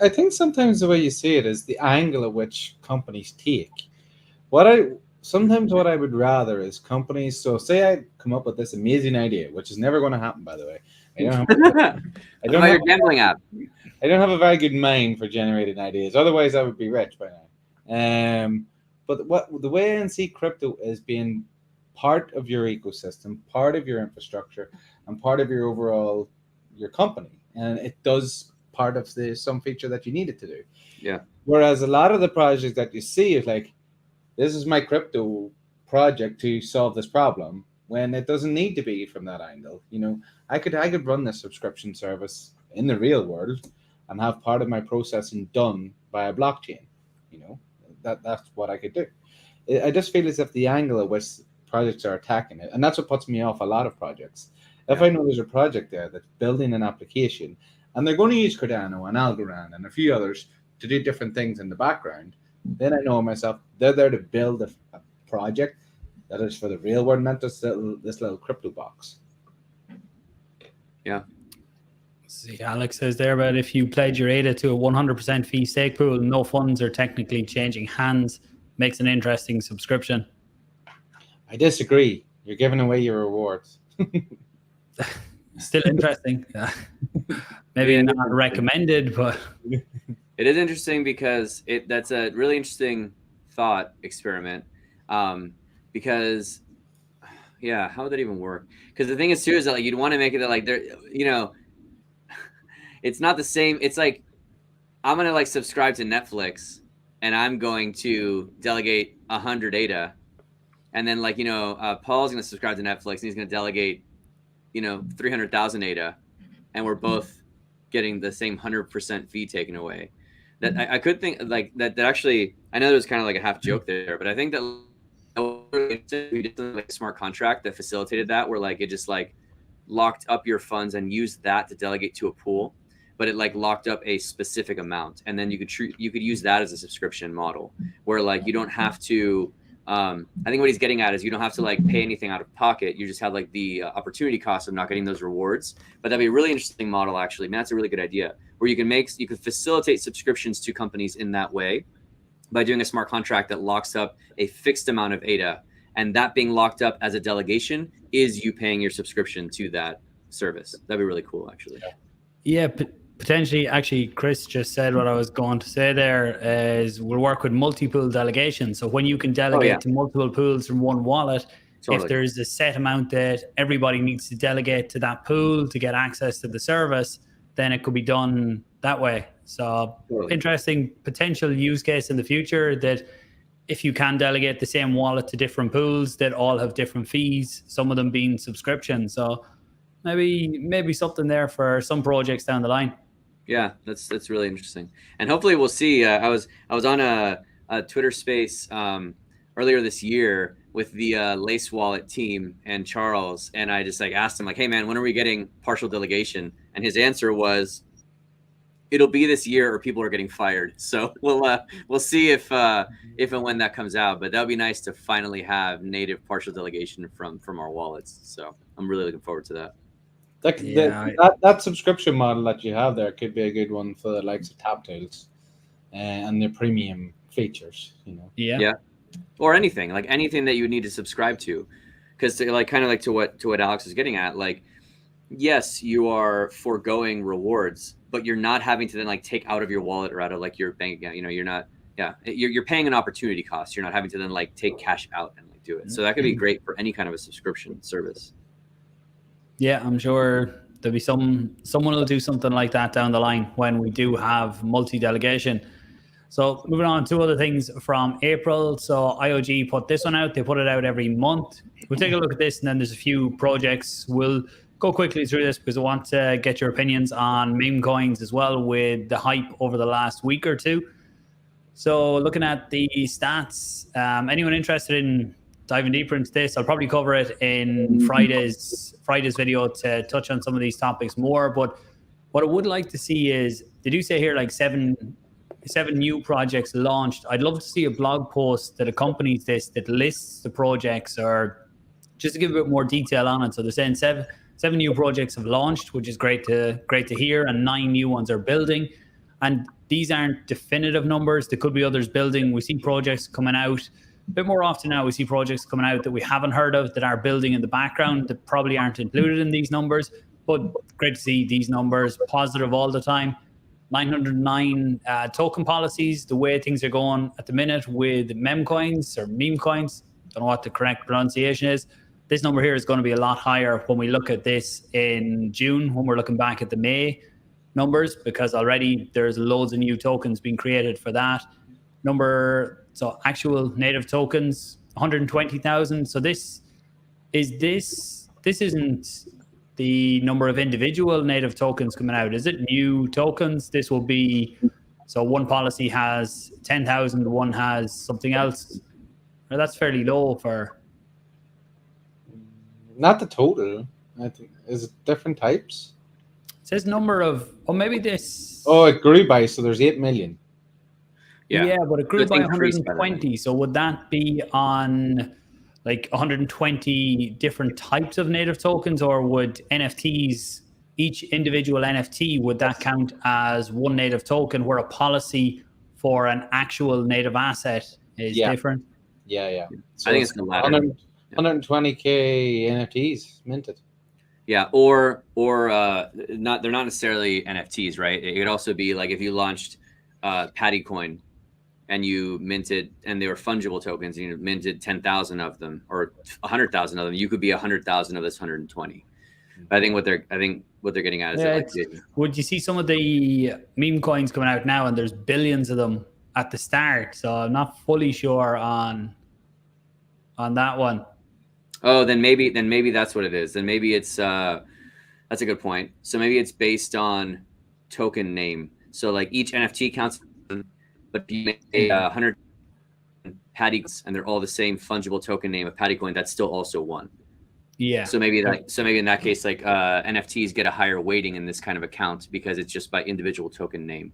I think sometimes the way you see it is the angle at which companies take. Sometimes what I would rather is companies. So say I come up with this amazing idea, which is never going to happen, by the way. I don't have your gambling app. I don't have a very good mind for generating ideas. Otherwise, I would be rich by now. But the way I see crypto is being part of your ecosystem, part of your infrastructure, and part of your overall your company, and it does part of some feature that you need it to do. Yeah. Whereas a lot of the projects that you see is like, this is my crypto project to solve this problem, when it doesn't need to be from that angle. You know, I could run this subscription service in the real world and have part of my processing done by a blockchain. You know, that's what I could do. I just feel as if the angle at which projects are attacking it, and that's what puts me off a lot of projects. If I know there's a project there that's building an application and they're going to use Cardano and Algorand and a few others to do different things in the background, then I know myself, they're there to build a project that is for the real world, not just this little crypto box. Yeah. See, Alex says there, but if you pledge your ADA to a 100% fee stake pool, no funds are technically changing hands. Makes an interesting subscription. I disagree. You're giving away your rewards. Still interesting. Maybe not recommended, but it is interesting because that's a really interesting thought experiment. Because yeah, how would that even work? Because the thing is too is that like you'd want to make it that like there, you know, it's not the same. It's like I'm gonna like subscribe to Netflix and I'm going to delegate 100 ADA, and then like, you know, Paul's gonna subscribe to Netflix and he's gonna delegate, you know, 300,000 ADA, and we're both getting the same 100% fee taken away. That I could think like that actually, I know there was kind of like a half joke there, but I think that we did like a smart contract that facilitated that, where like it just like locked up your funds and used that to delegate to a pool, but it like locked up a specific amount, and then you could use that as a subscription model where like you don't have to. I think what he's getting at is you don't have to like pay anything out of pocket. You just have like the opportunity cost of not getting those rewards. But that'd be a really interesting model, actually. Man, that's a really good idea, where you could facilitate subscriptions to companies in that way by doing a smart contract that locks up a fixed amount of ADA, and that being locked up as a delegation is you paying your subscription to that service. That'd be really cool, actually. Yeah, potentially. Actually, Chris just said what I was going to say there is we'll work with multi-pool delegation. So when you can delegate to multiple pools from one wallet, if there's a set amount that everybody needs to delegate to that pool to get access to the service, then it could be done that way. So interesting potential use case in the future, that if you can delegate the same wallet to different pools that all have different fees, some of them being subscriptions. So maybe something there for some projects down the line. Yeah, that's really interesting, and hopefully we'll see. I was on a Twitter space earlier this year with the Lace Wallet team and Charles, and I just like asked him like, "Hey man, when are we getting partial delegation?" And his answer was, "It'll be this year, or people are getting fired." So we'll see if and when that comes out. But that would be nice to finally have native partial delegation from our wallets. So I'm really looking forward to that. That subscription model that you have there could be a good one for the likes of TapTails and their premium features, you know. Yeah. Or anything that you would need to subscribe to, because like kind of like to what Alex is getting at, like yes, you are foregoing rewards, but you're not having to then like take out of your wallet or out of like your bank account. You know, you're not. Yeah, you're paying an opportunity cost. You're not having to then like take cash out and like do it. So that could be great for any kind of a subscription service. Yeah, I'm sure there'll be someone will do something like that down the line when we do have multi-delegation. So moving on to other things from April. So IOG put this one out. They put it out every month. We'll take a look at this, and then there's a few projects. We'll go quickly through this because I want to get your opinions on Memecoins as well, with the hype over the last week or two. So looking at the stats, anyone interested in diving deeper into this? I'll probably cover it in Friday's video to touch on some of these topics more. But what I would like to see is, they do say here like seven new projects launched. I'd love to see a blog post that accompanies this that lists the projects, or just to give a bit more detail on it. So they're saying seven new projects have launched, which is great to hear, and 9 new ones are building. And these aren't definitive numbers. There could be others building. We see projects coming out a bit more often now. We see projects coming out that we haven't heard of, that are building in the background, that probably aren't included in these numbers. But great to see these numbers positive all the time. 909 token policies, the way things are going at the minute with Memcoins or Memecoins. don't know what the correct pronunciation is. This number here is going to be a lot higher when we look at this in June, when we're looking back at the May numbers, because already there's loads of new tokens being created for that number. So actual native tokens, 120,000. So this isn't the number of individual native tokens coming out. Is it new tokens? This will be, so one policy has 10,000, one has something else. Well, that's fairly low for... Not the total. I think is it different types? It says number of, or maybe this. Oh, it grew by, so there's 8 million. Yeah, but it grew It's by increased by 120. So would that be on like 120 different types of native tokens, or would NFTs, each individual NFT, would that count as one native token, where a policy for an actual native asset is different? Yeah. So I think it's the latter. 120K NFTs minted. Yeah, or not. They're not necessarily NFTs, right? It could also be like if you launched Paddy coin and you minted, and they were fungible tokens, and you minted 10,000 of them or 100,000 of them. You could be 100,000 of this 120. But I think what they're getting at is would you see some of the meme coins coming out now, and there's billions of them at the start? So I'm not fully sure on that one. Oh, then maybe that's what it is. Then maybe it's that's a good point. So maybe it's based on token name. So like each NFT counts, but if you make 100 Paddy, and they're all the same fungible token name of Paddy coin, that's still also one. Yeah. So maybe in that case, like NFTs get a higher weighting in this kind of account because it's just by individual token name.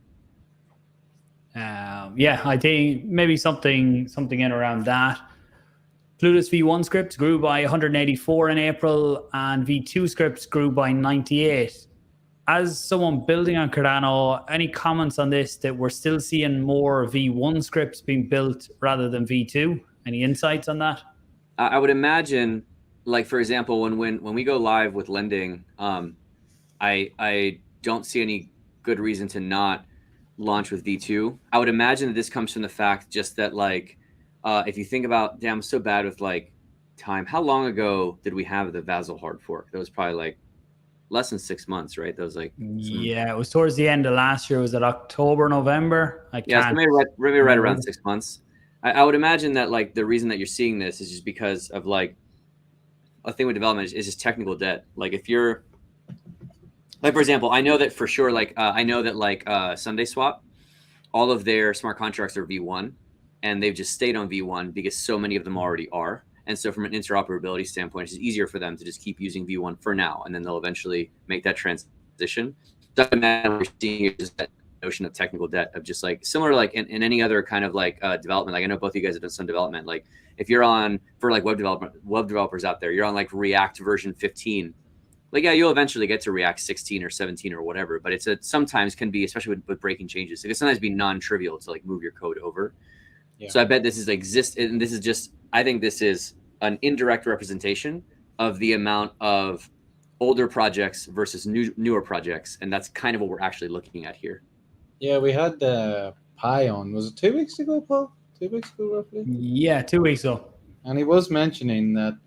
Yeah, I think maybe something in around that. Plutus V1 scripts grew by 184 in April, and V2 scripts grew by 98. As someone building on Cardano, any comments on this, that we're still seeing more V1 scripts being built rather than V2? Any insights on that? I would imagine, like, for example, when we go live with lending, I don't see any good reason to not launch with V2. I would imagine that this comes from the fact just that, like, if you think about, damn, I'm so bad with like time. How long ago did we have the Vasil hard fork? That was probably like less than 6 months, right? That was like it was towards the end of last year. Was it October, November? So maybe right around 6 months. I would imagine that like the reason that you're seeing this is just because of like a thing with development is just technical debt. Like if you're like, for example, I know that for sure, like Sunday Swap, all of their smart contracts are V1. And they've just stayed on V1 because so many of them already are. And so from an interoperability standpoint, it's easier for them to just keep using V1 for now. And then they'll eventually make that transition. Doesn't matter what you're seeing, just that notion of technical debt of just like similar, like in any other kind of like development. Like I know both of you guys have done some development. Like if you're on, for like web developers out there, you're on like React version 15. Like, yeah, you'll eventually get to React 16 or 17 or whatever. But sometimes can be, especially with breaking changes, it can sometimes be non-trivial to like move your code over. Yeah. So I bet this is and this is just, I think this is an indirect representation of the amount of older projects versus newer projects. And that's kind of what we're actually looking at here. Yeah, we had Pi on, was it 2 weeks ago, Paul? 2 weeks ago, roughly? Yeah, 2 weeks ago. And he was mentioning that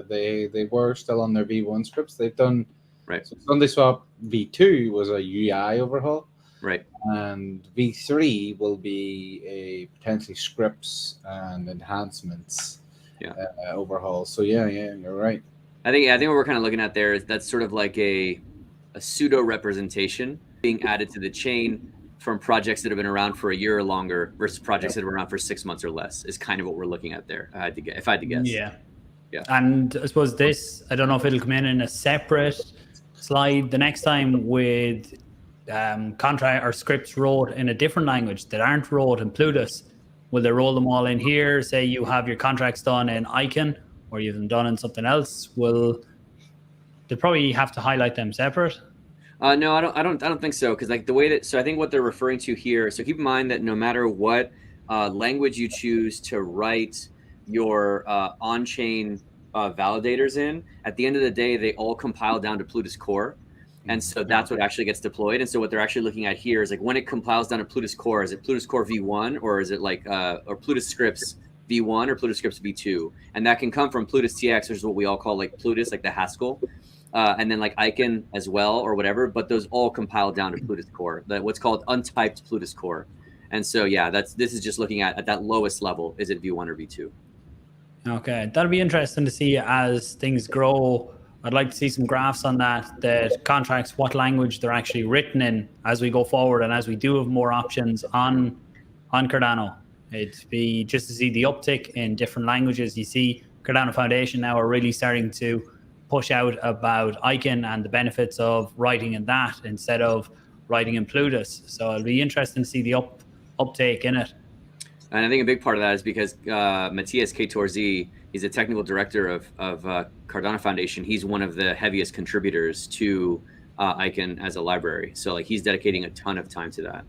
they were still on their V1 scripts. They've done, right. So Sunday Swap V2 was a UI overhaul. Right. And V3 will be a potentially scripts and enhancements overhaul. So yeah, you're right. I think what we're kind of looking at there is that's sort of like a pseudo representation being added to the chain from projects that have been around for a year or longer versus projects that have been around for 6 months or less is kind of what we're looking at there. If I had to guess. Yeah. And I suppose this, I don't know if it'll come in a separate slide the next time with contract or scripts wrote in a different language that aren't wrote in Plutus. Will they roll them all in here? Say you have your contracts done in Icon or you have them done in something else. Will they probably have to highlight them separate? No, I don't think so. Because like the way that, so I think what they're referring to here. So keep in mind that no matter what language you choose to write your on-chain validators in, at the end of the day, they all compile down to Plutus Core. And so that's what actually gets deployed. And so what they're actually looking at here is like when it compiles down to Plutus Core, is it Plutus Core V1 or is it like or Plutus scripts v1 or Plutus scripts v2, and that can come from Plutus TX, which is what we all call like Plutus, like the Haskell, and then like Icon as well or whatever. But those all compile down to Plutus core, what's called untyped Plutus core. And so yeah, this is just looking at that lowest level. Is it v1 or v2? Okay, that'll be interesting to see as things grow. I'd like to see some graphs on that contracts what language they're actually written in as we go forward, and as we do have more options on Cardano. It'd be just to see the uptick in different languages. You see Cardano Foundation now are really starting to push out about Icon and the benefits of writing in that instead of writing in Plutus. So it'll be interesting to see the uptake in it. And I think a big part of that is because Matthias K-Torzi, he's a technical director of Cardano Foundation. He's one of the heaviest contributors to Icon as a library. So like he's dedicating a ton of time to that.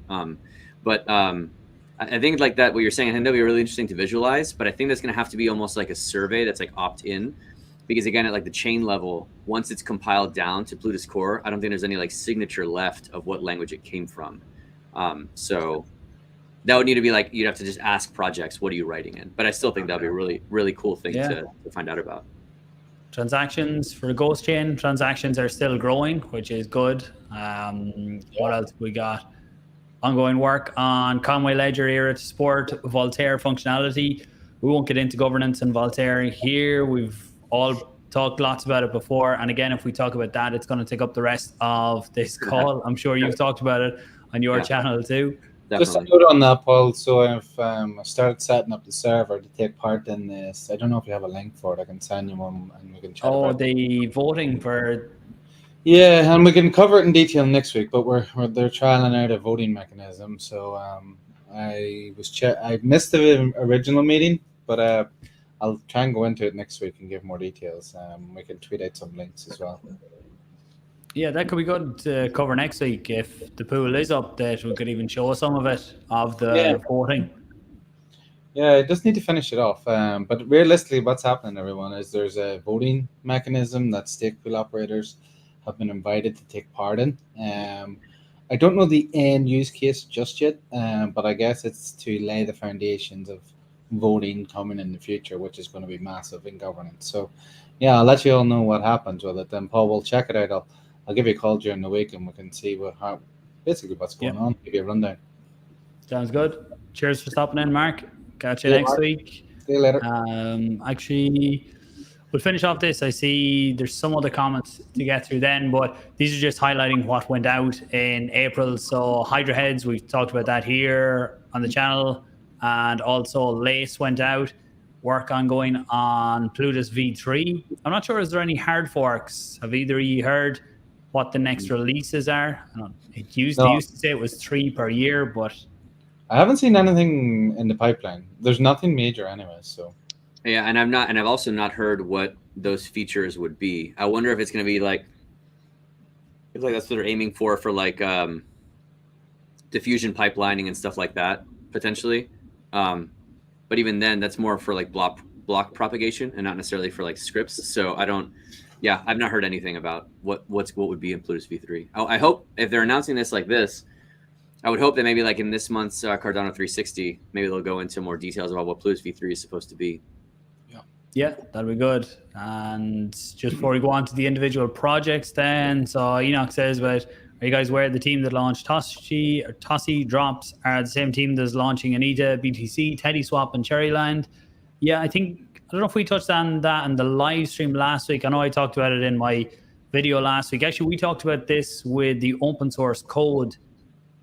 I think like that, what you're saying, I think that'll be really interesting to visualize, but I think that's going to have to be almost like a survey that's like opt-in, because again, at like the chain level, once it's compiled down to Plutus core, I don't think there's any like signature left of what language it came from. So that would need to be like, you'd have to just ask projects, what are you writing in? But I still think that'd be a really, really cool thing to find out about. Transactions for the Ghost Chain, transactions are still growing, which is good. What else we got? Ongoing work on Conway Ledger era to support Voltaire functionality. We won't get into governance and Voltaire here. We've all talked lots about it before. And again, if we talk about that, it's going to take up the rest of this call. I'm sure you've talked about it on your channel too. Definitely. Just a note on that, Paul. So I've started setting up the server to take part in this. I don't know if you have a link for it. I can send you one and we can chat about the voting for... Yeah, and we can cover it in detail next week, but they're trialing out a voting mechanism. So I missed the original meeting, but I'll try and go into it next week and give more details. We can tweet out some links as well. Yeah, that could be good to cover next week. If the pool is up, that we could even show some of it, of the voting. Yeah, it does need to finish it off. But realistically, what's happening, everyone, is there's a voting mechanism that stake pool operators have been invited to take part in. I don't know the end use case just yet, but I guess it's to lay the foundations of voting coming in the future, which is going to be massive in governance. So, yeah, I'll let you all know what happens with it. Then, Paul, we'll check it out. I'll give you a call during the week and we can see basically what's going on. Give you a rundown. Sounds good. Cheers for stopping in, Mark. Catch you next week. See you later. Actually, we'll finish off this. I see there's some other comments to get through then, but these are just highlighting what went out in April. So Hydra Heads, we've talked about that here on the channel. And also Lace went out. Work ongoing on Plutus V3. I'm not sure, is there any hard forks? Have either of you heard what the next releases are? I don't know. It used to say it was 3 per year, but I haven't seen anything in the pipeline. There's nothing major anyway, so. Yeah, and I've also not heard what those features would be. I wonder if it's going to be like that's what they're aiming for like diffusion pipelining and stuff like that potentially. But even then, that's more for like block propagation and not necessarily for like scripts. So I've not heard anything about what would be in Plutus V3. I hope if they're announcing this like this, I would hope that maybe like in this month's Cardano 360, maybe they'll go into more details about what Plutus V3 is supposed to be. Yeah, that'll be good. And just before we go on to the individual projects then, so Enoch says about, are you guys aware of the team that launched Tossi drops are the same team that's launching Anita, BTC, Teddy Swap, and Cherryland? Yeah, I don't know if we touched on that in the live stream last week. I know I talked about it in my video last week. Actually, we talked about this with the open source code.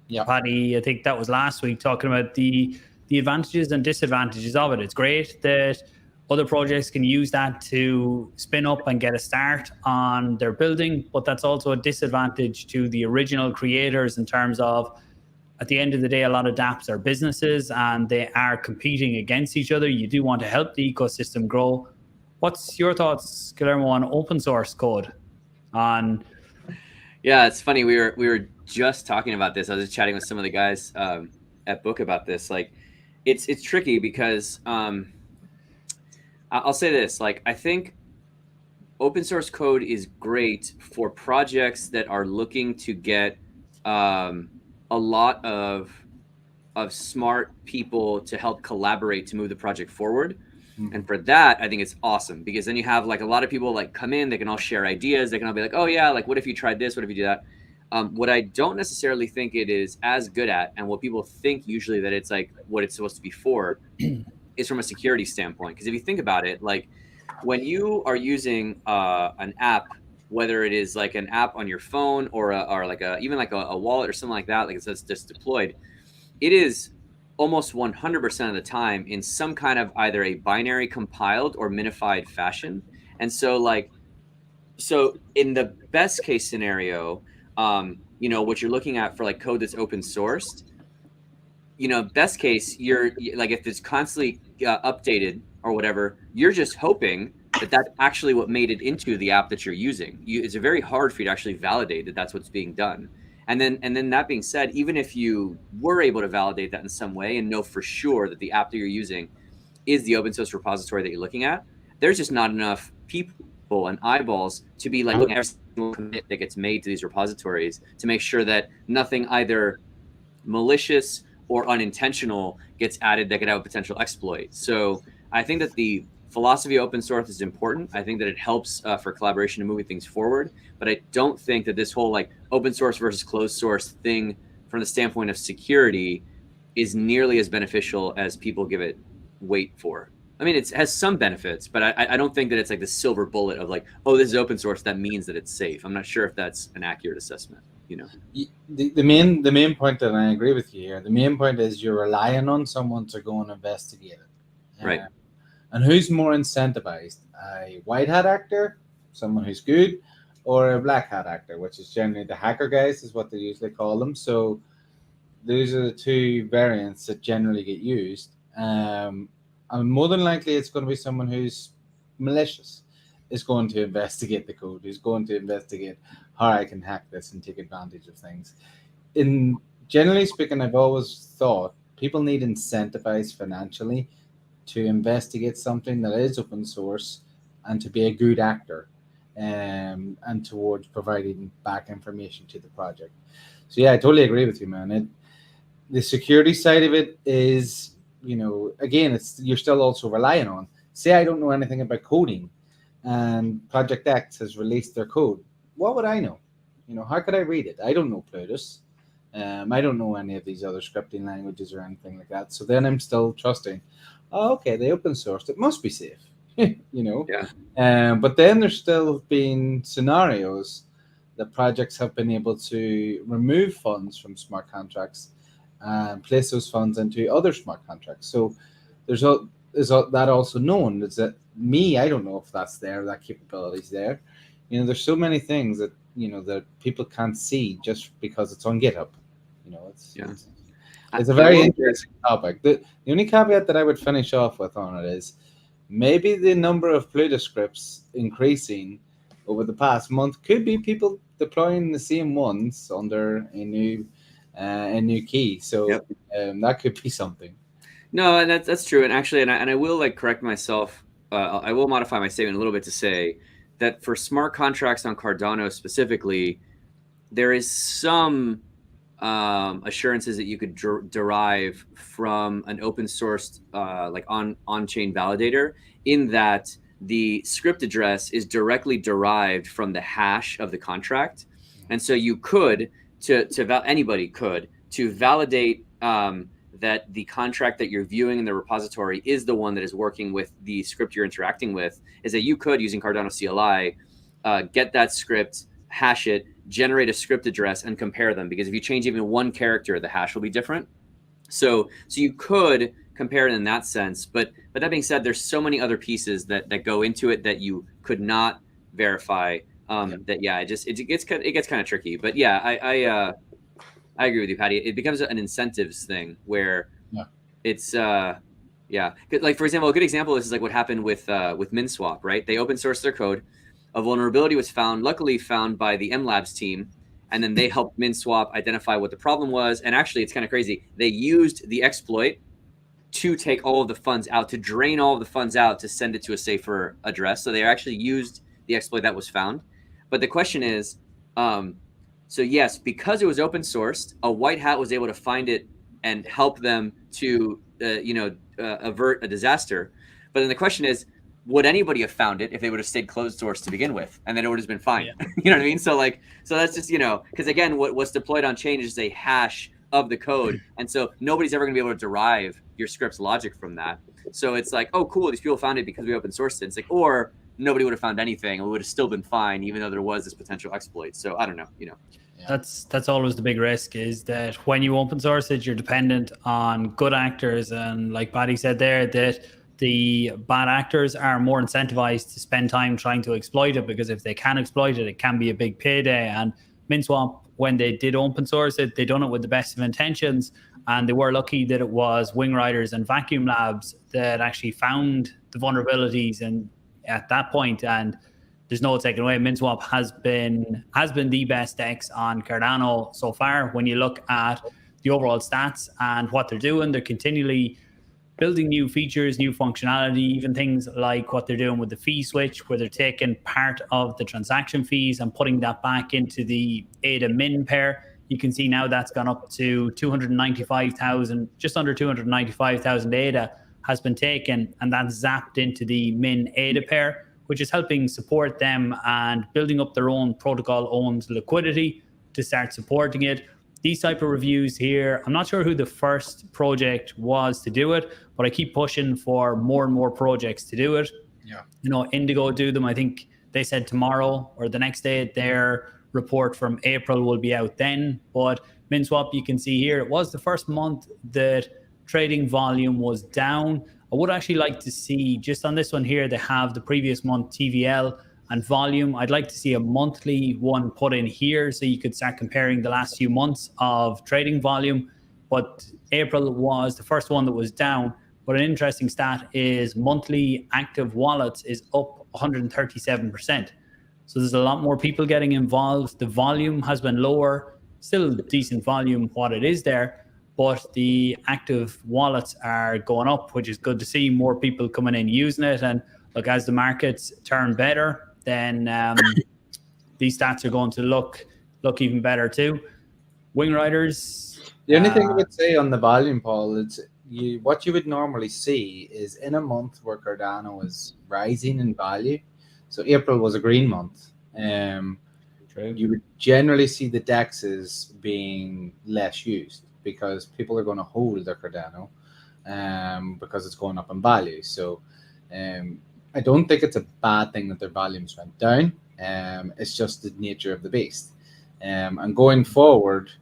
Yeah, Paddy, I think that was last week, talking about the advantages and disadvantages of it. It's great that other projects can use that to spin up and get a start on their building, but that's also a disadvantage to the original creators in terms of, at the end of the day, a lot of dApps are businesses and they are competing against each other. You do want to help the ecosystem grow. What's your thoughts, Guillermo, on open source code? Yeah, it's funny. We were just talking about this. I was just chatting with some of the guys at Book about this. Like, it's tricky because I'll say this. Like, I think open source code is great for projects that are looking to get a lot of of smart people to help collaborate to move the project forward. Mhm. And for that, I think it's awesome, because then you have like a lot of people like come in, they can all share ideas. They can all be like, oh yeah, like what if you tried this? What if you do that? What I don't necessarily think it is as good at, and what people think usually that it's like what it's supposed to be for, is from a security standpoint. Because if you think about it, like when you are using an app, whether it is like an app on your phone or like even like a wallet or something like that, like it's just deployed, it is almost 100% of the time in some kind of either a binary compiled or minified fashion. And so like, so in the best case scenario, you know, what you're looking at for like code that's open sourced, you know, best case, you're like, if it's constantly updated or whatever, you're just hoping that that's actually what made it into the app that you're using. It's very hard for you to actually validate that that's what's being done. And then that being said, even if you were able to validate that in some way and know for sure that the app that you're using is the open source repository that you're looking at, there's just not enough people and eyeballs to be like looking at every single commit that gets made to these repositories to make sure that nothing either malicious or unintentional gets added that could have a potential exploit. So I think that the philosophy of open source is important. I think that it helps for collaboration and moving things forward. But I don't think that this whole like open source versus closed source thing from the standpoint of security is nearly as beneficial as people give it weight for. I mean, it has some benefits, but I don't think that it's like the silver bullet of like, oh, this is open source, that means that it's safe. I'm not sure if that's an accurate assessment. You know, the main point that I agree with you here. The main point is you're relying on someone to go and investigate it, right? And who's more incentivized, a white hat actor, someone who's good, or a black hat actor, which is generally the hacker guys, is what they usually call them. So those are the two variants that generally get used. And more than likely, it's going to be someone who's malicious, is going to investigate the code, who's going to investigate how I can hack this and take advantage of things. In generally speaking, I've always thought people need incentivized financially to investigate something that is open source and to be a good actor, and towards providing back information to the project. So yeah, I totally agree with you, man. The security side of it is, you know, again, it's you're still also relying on. Say I don't know anything about coding, and Project X has released their code. What would I know? You know, how could I read it? I don't know Plutus. I don't know any of these other scripting languages or anything like that. So then I'm still trusting. Oh, okay, they open sourced. It must be safe. You know. Yeah. But then there's still been scenarios that projects have been able to remove funds from smart contracts and place those funds into other smart contracts. So there's that also known. Is that me? I don't know if that's there. That capability is there. You know, there's so many things that, you know, that people can't see just because it's on GitHub. You know, it's a very interesting topic. The only caveat that I would finish off with on it is maybe the number of Plutus scripts increasing over the past month could be people deploying the same ones under a new key. So that could be something. No, and that's true. And actually, and I will like correct myself. I will modify my statement a little bit to say that for smart contracts on Cardano specifically, there is some assurances that you could derive from an open sourced like on-chain validator, in that the script address is directly derived from the hash of the contract. And so you could, anybody could, to validate that the contract that you're viewing in the repository is the one that is working with the script you're interacting with, is that you could, using Cardano CLI, get that script, hash it, generate a script address, and compare them. Because if you change even one character, the hash will be different. So you could compare it in that sense. But that being said, there's so many other pieces that go into it that you could not verify. That it gets kind of tricky. But yeah, I agree with you, Paddy. It becomes an incentives thing where it's like, for example, a good example of this is like what happened with Minswap, right? They open sourced their code. A vulnerability was luckily found by the MLabs team, and then they helped Minswap identify what the problem was. And actually, it's kind of crazy. They used the exploit to take all of the funds out, to drain all of the funds out, to send it to a safer address. So they actually used the exploit that was found. But the question is, so yes, because it was open sourced, a white hat was able to find it and help them to avert a disaster. But then the question is, would anybody have found it if they would have stayed closed source to begin with, and then it would have been fine? Yeah. You know what I mean? So that's just, because again, what's deployed on chain is a hash of the code, and so nobody's ever going to be able to derive your script's logic from that. So it's like, oh, cool, these people found it because we open sourced it. It's like, or nobody would have found anything, and we would have still been fine, even though there was this potential exploit. So I don't know, Yeah. That's always the big risk, is that when you open source it, you're dependent on good actors, and like Paddy said there, that the bad actors are more incentivized to spend time trying to exploit it, because if they can exploit it, it can be a big payday. And Minswap, when they did open source it, they done it with the best of intentions, and they were lucky that it was Wingriders and Vacuum Labs that actually found the vulnerabilities and at that point. And there's no taking away, Minswap has been the best DEX on Cardano so far. When you look at the overall stats and what they're doing, they're continually building new features, new functionality, even things like what they're doing with the fee switch, where they're taking part of the transaction fees and putting that back into the Aada Min pair. You can see now that's gone up to 295,000, just under 295,000 Aada has been taken, and that's zapped into the Min Aada pair, which is helping support them and building up their own protocol-owned liquidity to start supporting it. These type of reviews here, I'm not sure who the first project was to do it, but I keep pushing for more and more projects to do it. Yeah. Indigo do them. I think they said tomorrow or the next day their report from April will be out then. But Minswap, you can see here, it was the first month that trading volume was down. I would actually like to see, just on this one here, they have the previous month TVL and volume. I'd like to see a monthly one put in here so you could start comparing the last few months of trading volume. But April was the first one that was down. But an interesting stat is monthly active wallets is up 137%. So there's a lot more people getting involved. The volume has been lower, still decent volume what it is there, but the active wallets are going up, which is good to see. More people coming in using it. And look, as the markets turn better, then these stats are going to look even better too. Wingriders. The only thing I would say on the volume, Paul, is what you would normally see is in a month where Cardano is rising in value. So April was a green month. You would generally see the DEXs being less used because people are going to hold their Cardano because it's going up in value. So I don't think it's a bad thing that their volumes went down. It's just the nature of the beast. And going forward,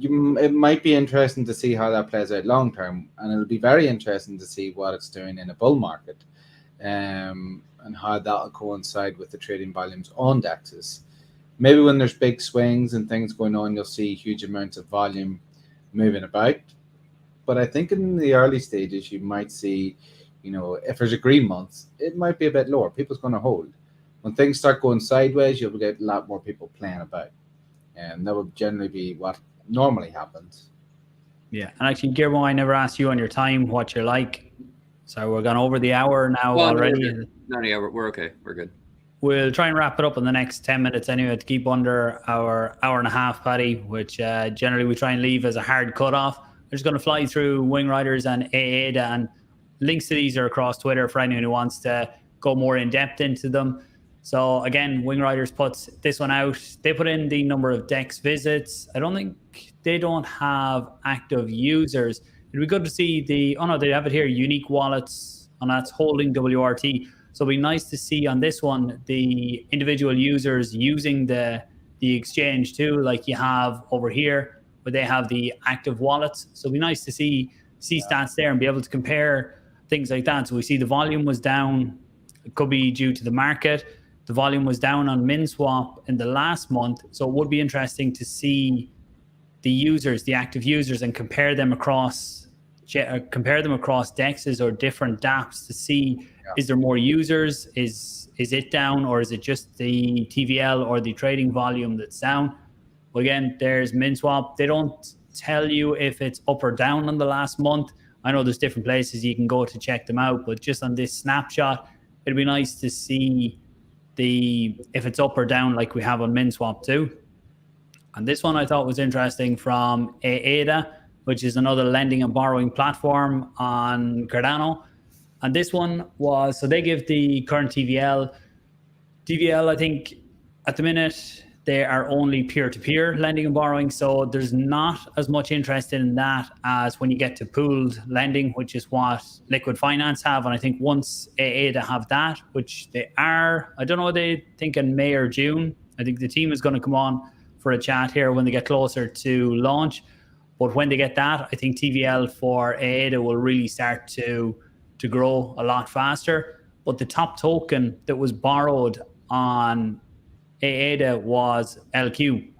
it might be interesting to see how that plays out long term. And it'll be very interesting to see what it's doing in a bull market and how that'll coincide with the trading volumes on DEXs. Maybe when there's big swings and things going on, you'll see huge amounts of volume moving about. But I think in the early stages, you might see, if there's a green month, it might be a bit lower. People's going to hold. When things start going sideways, you'll get a lot more people playing about. And that would generally be what normally happens. Yeah. And actually, Guillermo, I never asked you on your time what you're like. So we're gone over the hour now already. We're okay. We're good. We'll try and wrap it up in the next 10 minutes anyway to keep under our hour and a half, Paddy, which generally we try and leave as a hard cutoff. We're just going to fly through Wingriders and Aada, and links to these are across Twitter for anyone who wants to go more in depth into them. So again, Wingriders puts this one out. They put in the number of DEX visits. I don't think they don't have active users. It'd be good to see they have it here, unique wallets, and that's holding WRT. So it'd be nice to see on this one, the individual users using the exchange too, like you have over here, where they have the active wallets. So it'd be nice to see stats there and be able to compare things like that. So we see the volume was down. It could be due to the market. The volume was down on Minswap in the last month. So it would be interesting to see the users, the active users, and compare them across DEXs or different dApps to see, is there more users? Is it down, or is it just the TVL or the trading volume that's down? Well, again, there's Minswap. They don't tell you if it's up or down on the last month. I know there's different places you can go to check them out, but just on this snapshot, it'd be nice to see if it's up or down like we have on Minswap too. And this one I thought was interesting from Aada. which is another lending and borrowing platform on Cardano. And this one was, so they give the current TVL. TVL, I think at the minute, they are only peer-to-peer lending and borrowing. So there's not as much interest in that as when you get to pooled lending, which is what Liquid Finance have. And I think once Aada have that, which they are, I don't know what they think in May or June. I think the team is going to come on for a chat here when they get closer to launch. But when they get that, I think TVL for Aada will really start to grow a lot faster. But the top token that was borrowed on Aada was LQ.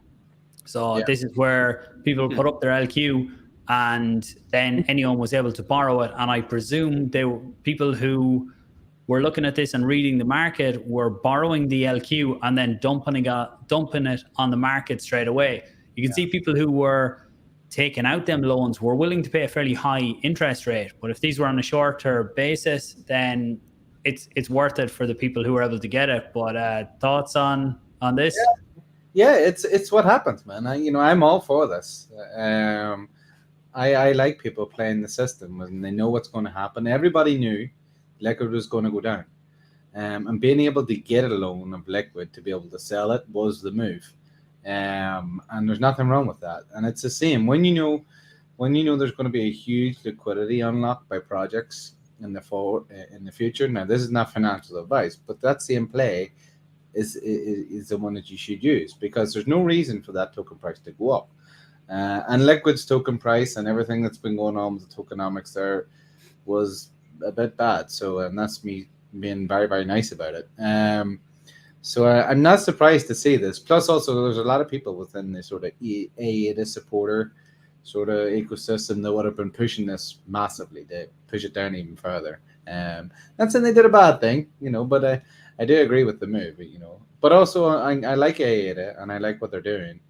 So this is where people put up their LQ, and then anyone was able to borrow it. And I presume they were people who were looking at this and reading the market were borrowing the LQ and then dumping it on the market straight away. You can see people who were taking out them loans were willing to pay a fairly high interest rate. But if these were on a shorter basis, then it's worth it for the people who were able to get it. But thoughts on this? Yeah, it's what happens, man. I'm all for this. I like people playing the system and they know what's going to happen. Everybody knew Liquid was going to go down, and being able to get a loan of Liquid to be able to sell it was the move. And there's nothing wrong with that. And it's the same when you know there's going to be a huge liquidity unlock by projects in the future. Now, this is not financial advice, but that same play is the one that you should use, because there's no reason for that token price to go up. And Liquid's token price and everything that's been going on with the tokenomics there was a bit bad. So that's me being very, very nice about it. So I'm not surprised to see this. Plus, also, there's a lot of people within the sort of Aada supporter sort of ecosystem that would have been pushing this massively to push it down even further. Not saying they did a bad thing, but I do agree with the move, But also, I like Aada and I like what they're doing,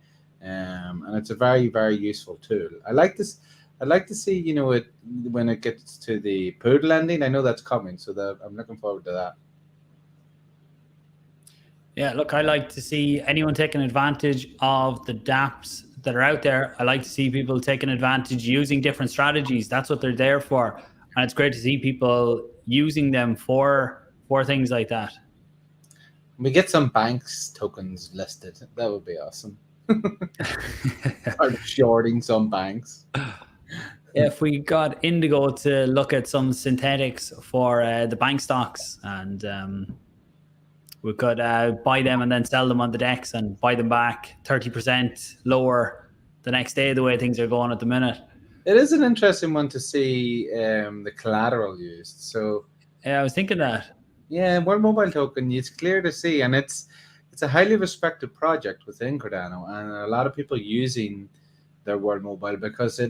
and it's a very, very useful tool. I'd like to see, it when it gets to the pooled lending. I know that's coming, so I'm looking forward to that. Yeah, look, I like to see anyone taking advantage of the dApps that are out there. I like to see people taking advantage, using different strategies. That's what they're there for. And it's great to see people using them for things like that. We get some banks tokens listed. That would be awesome. Or shorting some banks. If we got Indigo to look at some synthetics for the bank stocks, and we could buy them and then sell them on the DEX and buy them back 30% lower the next day, the way things are going at the minute. It is an interesting one to see the collateral used. So yeah, I was thinking that. Yeah, World Mobile token, it's clear to see, and it's a highly respected project within Cardano, and a lot of people using their World Mobile because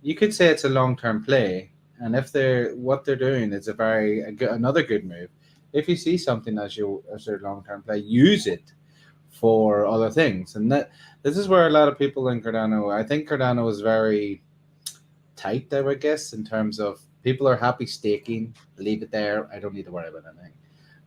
you could say it's a long-term play, and if what they're doing is another good move. If you see something as their long-term play, use it for other things. And this is where a lot of people in Cardano, I think Cardano is very tight there, I guess, in terms of people are happy staking, leave it there. I don't need to worry about anything.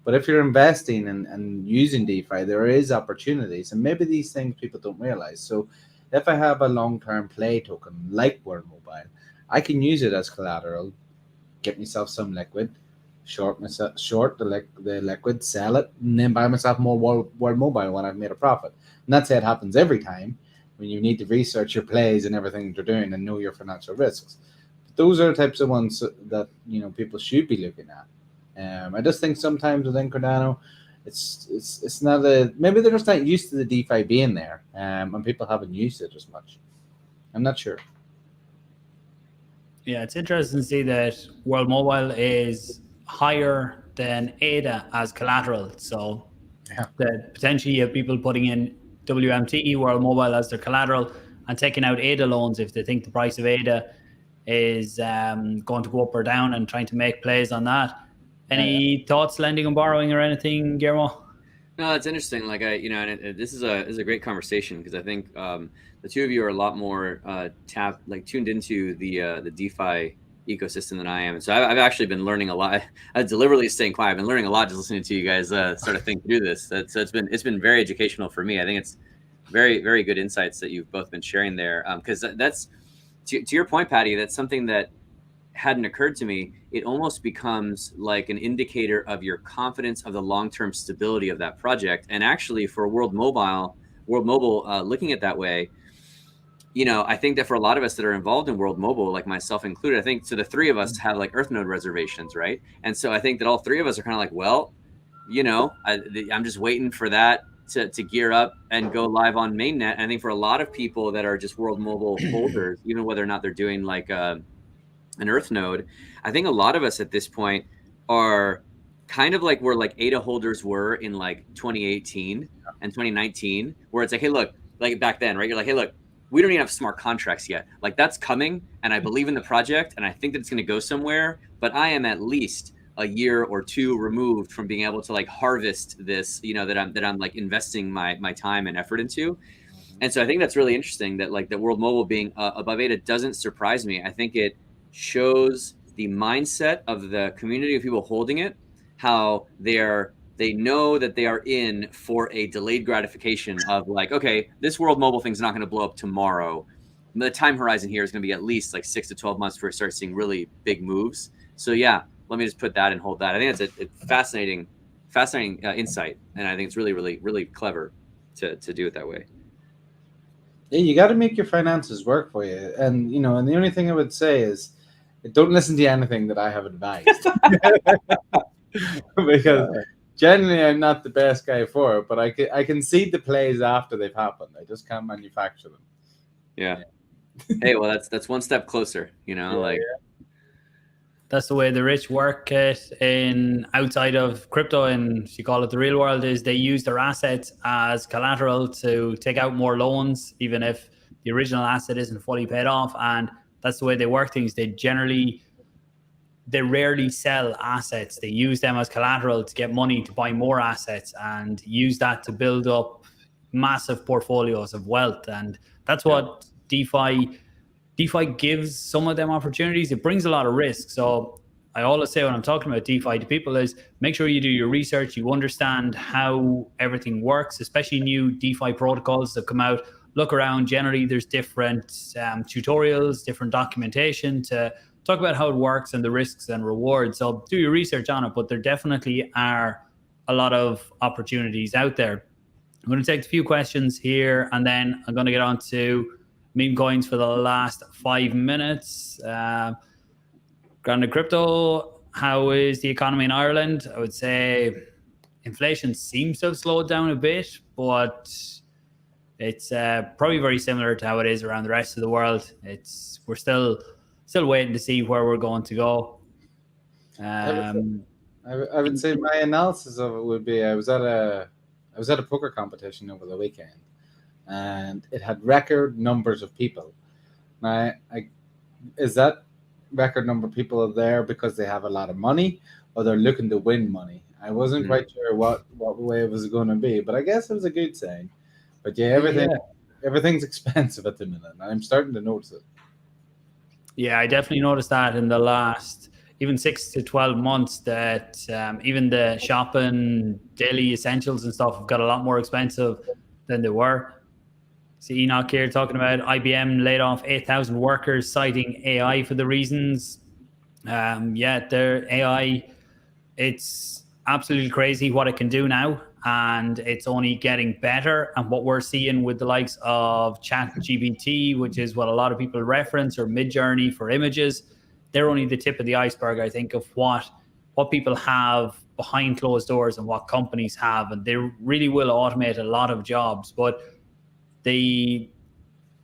But if you're investing and using DeFi, there is opportunities, and maybe these things people don't realize. So if I have a long-term play token like World Mobile, I can use it as collateral, get myself some liquid, short the liquid, sell it, and then buy myself more World Mobile when I've made a profit. And that's how it happens every time when you need to research your plays and everything you're doing and know your financial risks. But those are the types of ones that people should be looking at. I just think sometimes within Cardano, it's not maybe they're just not used to the DeFi being there, and people haven't used it as much. I'm not sure. Yeah, it's interesting to see that World Mobile is higher than Aada as collateral. So that potentially you have people putting in WMT, World Mobile, as their collateral and taking out Aada loans if they think the price of Aada is going to go up or down, and trying to make plays on that. Any thoughts, lending and borrowing or anything, Guillermo? No, it's interesting. Like this is a great conversation, because I think the two of you are a lot more tuned into the DeFi ecosystem than I am, and so I've actually been learning a lot. I deliberately staying quiet. I've been learning a lot just listening to you guys sort of think through this. So it's been very educational for me. I think it's very, very good insights that you've both been sharing there, because that's to your point, Paddy, that's something that hadn't occurred to me. It almost becomes like an indicator of your confidence of the long-term stability of that project. And actually, for World Mobile, looking at that way, you know, I think that for a lot of us that are involved in World Mobile, like myself included, I think so the three of us have like Earth node reservations, right? And so I think that all three of us are kind of like, well, you know, I'm just waiting for that to gear up and go live on mainnet. And I think for a lot of people that are just World Mobile holders, even whether or not they're doing like an Earth node, I think a lot of us at this point are kind of like where like Aada holders were in like 2018 and 2019, where it's like, hey, look, like back then, right? You're like, hey, look, we don't even have smart contracts yet. Like that's coming, and I believe in the project, and I think that it's going to go somewhere. But I am at least a year or two removed from being able to like harvest this, you know, that I'm like investing my time and effort into. And so I think that's really interesting that like the World Mobile being above Aada doesn't surprise me. I think it shows the mindset of the community of people holding it, how they know that they are in for a delayed gratification of like, okay, this World Mobile thing's not going to blow up tomorrow. The time horizon here is going to be at least like 6 to 12 months before we start seeing really big moves. So yeah, let me just put that and hold that. I think it's a fascinating insight, and I think it's really, really, really clever to do it that way. Yeah, you got to make your finances work for you, and you know, and the only thing I would say is, don't listen to anything that I have advised, because generally I'm not the best guy for it. But I can see the plays after they've happened. I just can't manufacture them. Yeah. Hey, well, that's one step closer, you know, That's the way the rich work it in outside of crypto, and you call it the real world, is they use their assets as collateral to take out more loans, even if the original asset isn't fully paid off. And that's the way they work things. They rarely sell assets. They use them as collateral to get money to buy more assets and use that to build up massive portfolios of wealth. And that's what DeFi gives some of them opportunities. It brings a lot of risk. So I always say when I'm talking about DeFi to people is make sure you do your research, you understand how everything works, especially new DeFi protocols that come out. Look around. Generally, there's different tutorials, different documentation to talk about how it works and the risks and rewards. So do your research on it, but there definitely are a lot of opportunities out there. I'm going to take a few questions here, and then I'm going to get on to Memecoins for the last 5 minutes. Grounded crypto, how is the economy in Ireland? I would say inflation seems to have slowed down a bit, but it's probably very similar to how it is around the rest of the world. We're still waiting to see where we're going to go. I would say my analysis of it would be I was at a poker competition over the weekend, and it had record numbers of people. Now, is that record number of people there because they have a lot of money, or they're looking to win money? I wasn't quite sure what way it was going to be, but I guess it was a good sign. But yeah, everything's expensive at the minute, and I'm starting to notice it. Yeah, I definitely noticed that in the last even 6 to 12 months that even the shopping, daily essentials and stuff have got a lot more expensive than they were. See Enoch here talking about IBM laid off 8,000 workers, citing AI for the reasons. Their AI, it's absolutely crazy what it can do now, and it's only getting better. And what we're seeing with the likes of ChatGPT, which is what a lot of people reference, or Midjourney for images, they're only the tip of the iceberg, I think, of what people have behind closed doors and what companies have. And they really will automate a lot of jobs. But an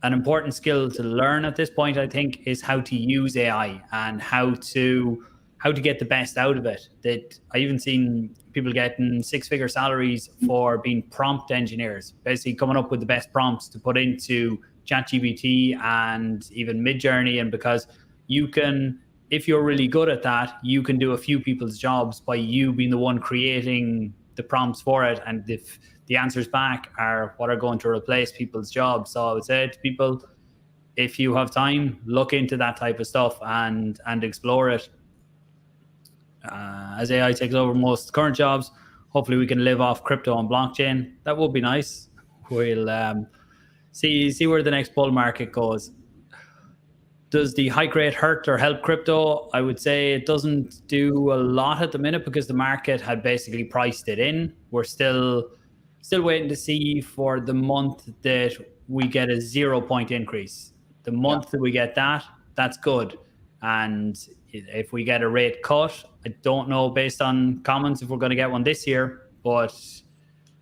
important skill to learn at this point, I think, is how to use AI and how to get the best out of it. That I even seen people getting 6-figure salaries for being prompt engineers, basically coming up with the best prompts to put into ChatGPT and even Midjourney. And because you can, if you're really good at that, you can do a few people's jobs by you being the one creating the prompts for it. And if the answers back are what are going to replace people's jobs. So I would say to people, if you have time, look into that type of stuff and explore it. As AI takes over most current jobs, hopefully we can live off crypto and blockchain. That would be nice. We'll see where the next bull market goes. Does the hike rate hurt or help crypto? I would say it doesn't do a lot at the minute because the market had basically priced it in. We're still waiting to see for the month that we get a 0 point increase. The month that we get that, that's good. And if we get a rate cut, I don't know based on comments if we're going to get one this year, but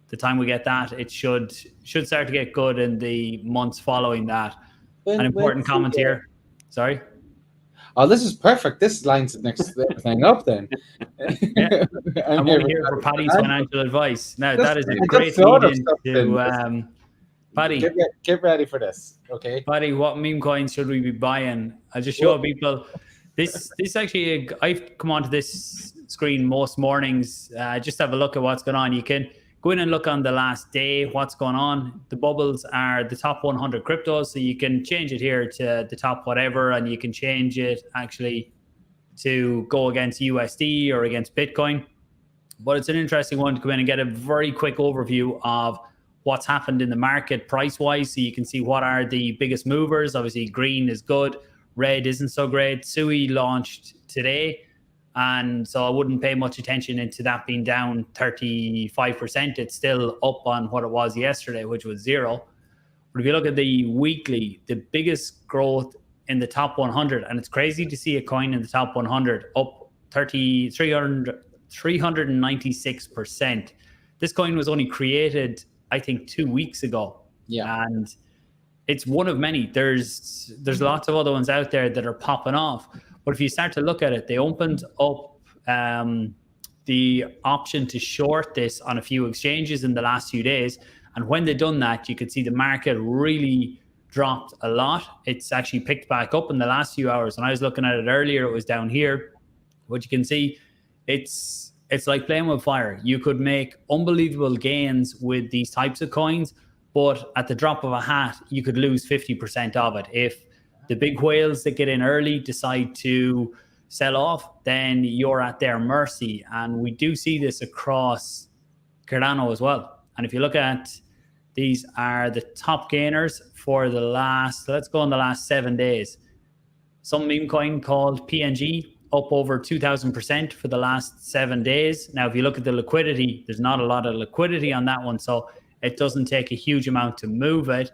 the time we get that, it should start to get good in the months following that. An important comment here. Sorry. Oh, this is perfect. This lines next everything up then. Yeah. I'm only here for Paddy's financial advice. Now, that is a great lead into Paddy. Get ready for this, okay? Paddy, what meme coins should we be buying? I'll just show people. This actually, I've come onto this screen most mornings. Just have a look at what's going on. You can go in and look on the last day, what's going on. The bubbles are the top 100 cryptos, so you can change it here to the top whatever, and you can change it actually to go against USD or against Bitcoin. But it's an interesting one to come in and get a very quick overview of what's happened in the market price-wise, so you can see what are the biggest movers. Obviously, green is good, red isn't so great. Sui launched today, and so I wouldn't pay much attention into that being down 35%. It's still up on what it was yesterday, which was 0. But if you look at the weekly, the biggest growth in the top 100, and it's crazy to see a coin in the top 100 up 396%. This coin was only created, I think, 2 weeks ago. Yeah. And it's one of many. There's lots of other ones out there that are popping off. But if you start to look at it, they opened up the option to short this on a few exchanges in the last few days. And when they done that, you could see the market really dropped a lot. It's actually picked back up in the last few hours. When I was looking at it earlier, it was down here. What you can see, it's like playing with fire. You could make unbelievable gains with these types of coins, but at the drop of a hat, you could lose 50% of it. If the big whales that get in early decide to sell off, then you're at their mercy. And we do see this across Cardano as well. And if you look at, these are the top gainers for the last, let's go on the last 7 days. Some meme coin called PNG up over 2,000% for the last 7 days. Now, if you look at the liquidity, there's not a lot of liquidity on that one, so it doesn't take a huge amount to move it.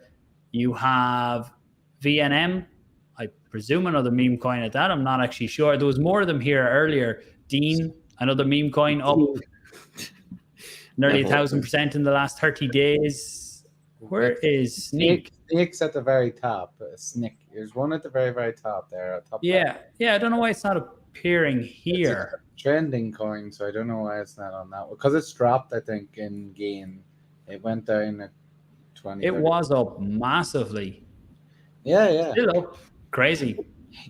You have VNM, I presume another meme coin at that. I'm not actually sure. There was more of them here earlier. Dean, another meme coin up nearly 1,000% in the last 30 days. Where is Sneak? Sneak's at the very top. Sneak. There's one at the very, very top there. Top yeah. I don't know why it's not appearing here. It's a trending coin, so I don't know why it's not on that one. Because it's dropped, I think, in gain. It went down at 20. It was up massively. Yeah. Still up. Crazy.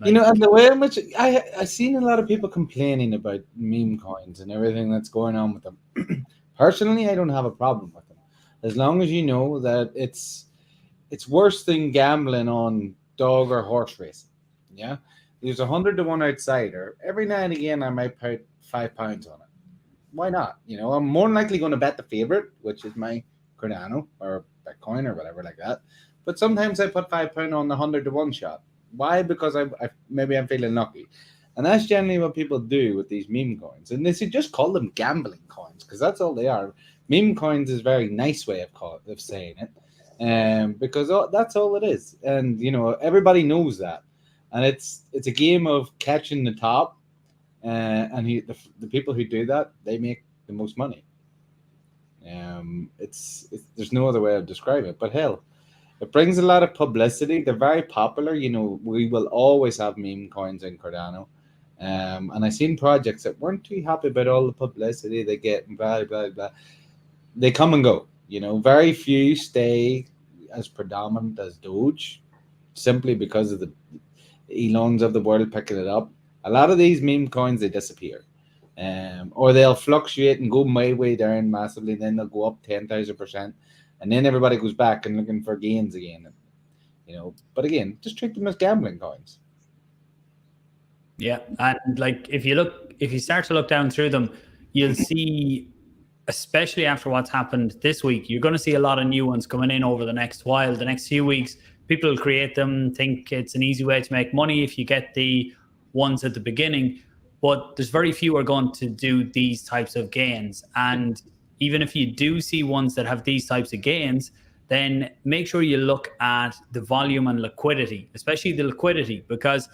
You know, and the way in which I've seen a lot of people complaining about meme coins and everything that's going on with them. Personally, I don't have a problem with them. As long as you know that it's worse than gambling on dog or horse racing. Yeah. There's 100 to 1 outsider. Every now and again, I might put £5 on it. Why not? You know, I'm more than likely going to bet the favorite, which is my Cardano or Bitcoin or whatever like that. But sometimes I put £5 on the 100 to 1 shot. Why? Because maybe I'm feeling lucky. And that's generally what people do with these meme coins. And they should just call them gambling coins, because that's all they are. Meme coins is a very nice way of saying it. Because that's all it is. And, you know, everybody knows that. And it's a game of catching the top. And the people who do that, they make the most money. There's no other way of describing it. But hell, it brings a lot of publicity. They're very popular. You know, we will always have meme coins in Cardano. And I've seen projects that weren't too happy about all the publicity they get and blah, blah, blah. They come and go. You know, very few stay as predominant as Doge, simply because of the Elons of the world picking it up. A lot of these meme coins, they disappear. Or they'll fluctuate and go way down massively, then they'll go up 10,000%. And then everybody goes back and looking for gains again. You know, but again, just treat them as gambling coins. Yeah, and like if you start to look down through them, you'll see, especially after what's happened this week, you're going to see a lot of new ones coming in over the next while. The next few weeks, people create them, think it's an easy way to make money if you get the ones at the beginning, but there's very few are going to do these types of gains. And even if you do see ones that have these types of gains, then make sure you look at the volume and liquidity, especially the liquidity, because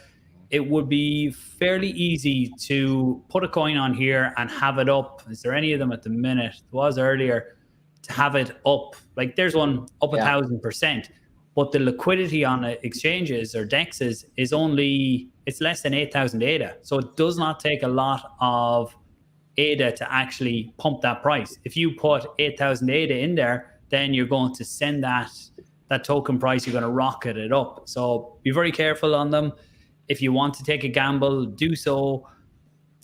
it would be fairly easy to put a coin on here and have it up. Is there any of them at the minute? There was earlier, to have it up. Like there's one up 1,000%, but the liquidity on exchanges or dexes is only, it's less than 8,000 ADA. So it does not take a lot of ADA to actually pump that price. If you put 8,000 ADA in there, then you're going to send that token price, you're going to rocket it up. So be very careful on them. If you want to take a gamble, do so.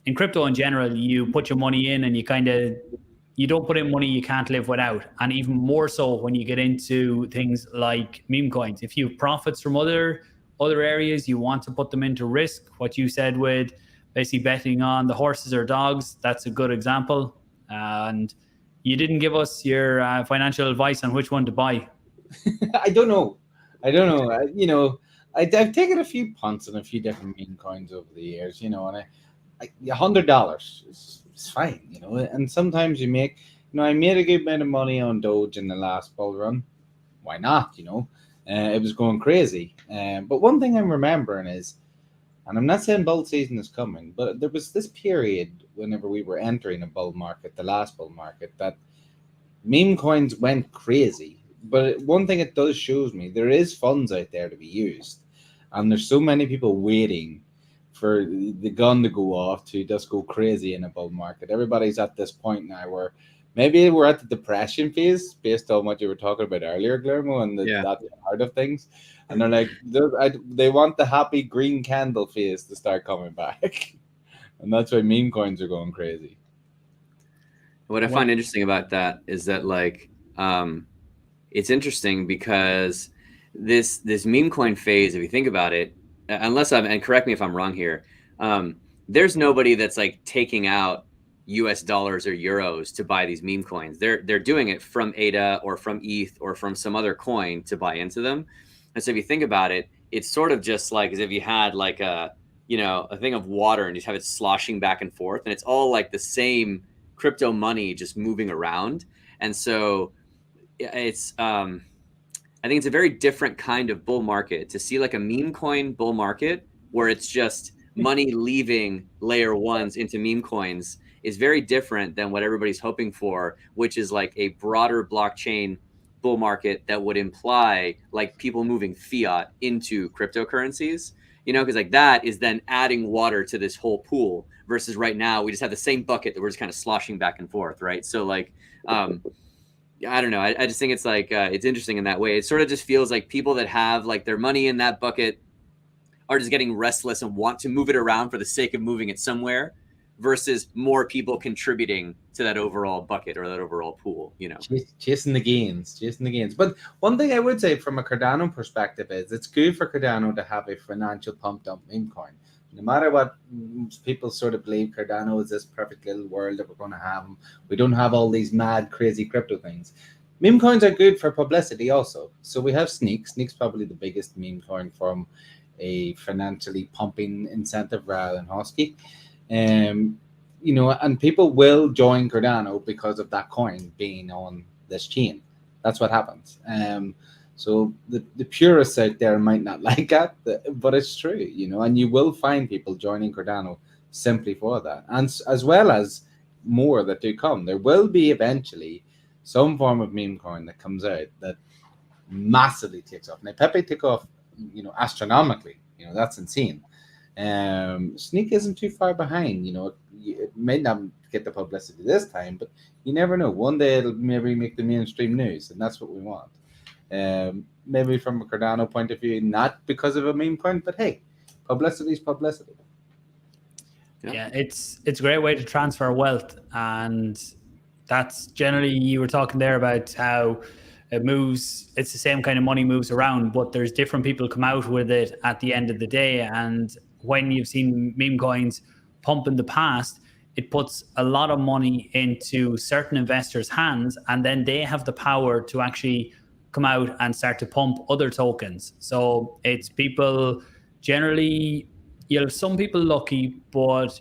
In crypto in general, you put your money in and you don't put in money you can't live without. And even more so when you get into things like meme coins. If you have profits from other areas, you want to put them into risk. What you said with basically betting on the horses or dogs, that's a good example. And you didn't give us your financial advice on which one to buy. I don't know. I've taken a few punts on a few different meme coins over the years, and $100 is fine, and sometimes you make, I made a good amount of money on Doge in the last bull run. Why not? It was going crazy. But one thing I'm remembering is, and I'm not saying bull season is coming, but there was this period whenever we were entering a bull market, the last bull market, that meme coins went crazy. But one thing it does shows me, there is funds out there to be used. And there's so many people waiting for the gun to go off to just go crazy in a bull market. Everybody's at this point now where maybe we're at the depression phase based on what you were talking about earlier, Guillermo, and that part of things. And they're like, they want the happy green candle phase to start coming back. And that's why meme coins are going crazy. What I find interesting about that is that, like, it's interesting because this meme coin phase, if you think about it, and correct me if I'm wrong here, there's nobody that's like taking out US dollars or euros to buy these meme coins. They're doing it from ADA or from ETH or from some other coin to buy into them. And so if you think about it, it's sort of just like as if you had like a thing of water and just have it sloshing back and forth, and it's all like the same crypto money just moving around. And so it's I think it's a very different kind of bull market to see, like a meme coin bull market where it's just money leaving layer ones into meme coins is very different than what everybody's hoping for, which is like a broader blockchain bull market that would imply like people moving fiat into cryptocurrencies, because like that is then adding water to this whole pool versus right now we just have the same bucket that we're just kind of sloshing back and forth, right? So like, I don't know. I just think it's like, it's interesting in that way. It sort of just feels like people that have like their money in that bucket are just getting restless and want to move it around for the sake of moving it somewhere versus more people contributing to that overall bucket or that overall pool, Chasing the gains. But one thing I would say from a Cardano perspective is it's good for Cardano to have a financial pumped up meme coin. No matter what people sort of believe, Cardano is this perfect little world that we're going to have. We don't have all these mad, crazy crypto things. Meme coins are good for publicity also. So we have Sneak. Sneak's probably the biggest meme coin from a financially pumping incentive rather than Hosky. And people will join Cardano because of that coin being on this chain. That's what happens. So the purists out there might not like that, but it's true, and you will find people joining Cardano simply for that. And as well as more that do come. There will be eventually some form of meme coin that comes out that massively takes off. Now, Pepe took off, astronomically. That's insane. Sneak isn't too far behind. It may not get the publicity this time, but you never know. One day it'll maybe make the mainstream news, and that's what we want. Maybe from a Cardano point of view, not because of a meme coin, but hey, publicity is publicity. Yeah, it's a great way to transfer wealth, and that's generally, you were talking there about how it moves. It's the same kind of money moves around, but there's different people come out with it at the end of the day. And when you've seen meme coins pump in the past, it puts a lot of money into certain investors' hands, and then they have the power to actually come out and start to pump other tokens. So it's people generally, you'll have some people lucky, but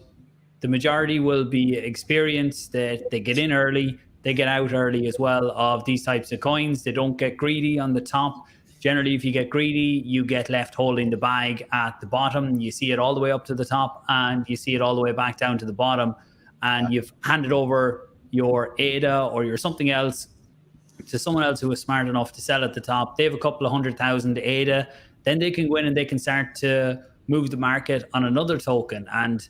the majority will be experienced, that they get in early, they get out early as well of these types of coins. They don't get greedy on the top. Generally, if you get greedy, you get left holding the bag at the bottom. You see it all the way up to the top, and you see it all the way back down to the bottom. And you've handed over your Aada or your something else to someone else who is smart enough to sell at the top. They have a couple of 100,000 Aada. Then they can go in and they can start to move the market on another token. And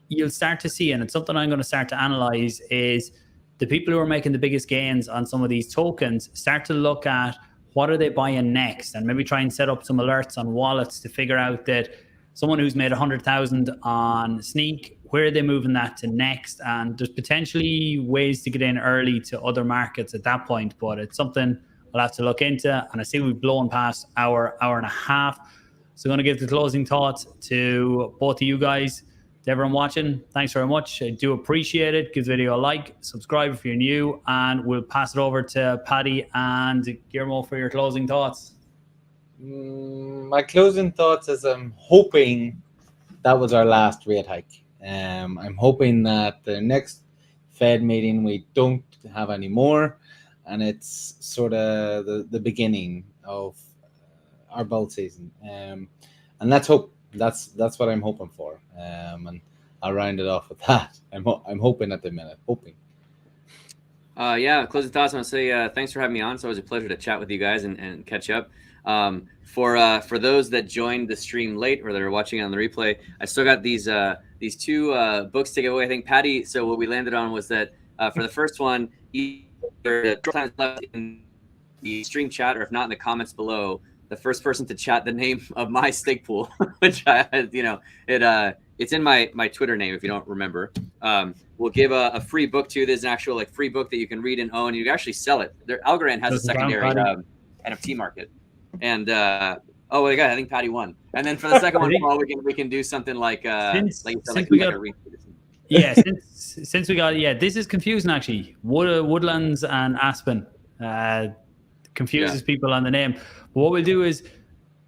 you'll start to see, and it's something I'm going to start to analyze, is the people who are making the biggest gains on some of these tokens start to look at what are they buying next, and maybe try and set up some alerts on wallets to figure out that someone who's made 100,000 on Sneak, where are they moving that to next? And there's potentially ways to get in early to other markets at that point, but it's something I'll have to look into. And I see we've blown past hour and a half. So I'm going to give the closing thoughts to both of you guys. To everyone watching, thanks very much. I do appreciate it. Give the video a like, subscribe if you're new, and we'll pass it over to Paddy and Guillermo for your closing thoughts. My closing thoughts is I'm hoping that was our last rate hike. I'm hoping that the next Fed meeting we don't have any more, and it's sort of the beginning of our bull season. And let's hope. That's what I'm hoping for, and I'll round it off with that. I'm hoping at the minute, hoping. Yeah, closing thoughts. I want to say thanks for having me on. It's always a pleasure to chat with you guys and catch up. For those that joined the stream late or that are watching on the replay, I still got these two books to give away. I think Paddy. So what we landed on was that for the first one, either times left in the stream chat, or if not in the comments below, the first person to chat the name of my stake pool, which it's in my Twitter name if you don't remember. We'll give a free book to. There's an actual free book that you can read and own. You can actually sell it. Algorand has a secondary NFT market. And oh my god, I think Paddy won. And then for the second one, Paul, we can do something like since we got this is confusing actually. Woodlands and Aspen confuses people on the name. But what we'll do is,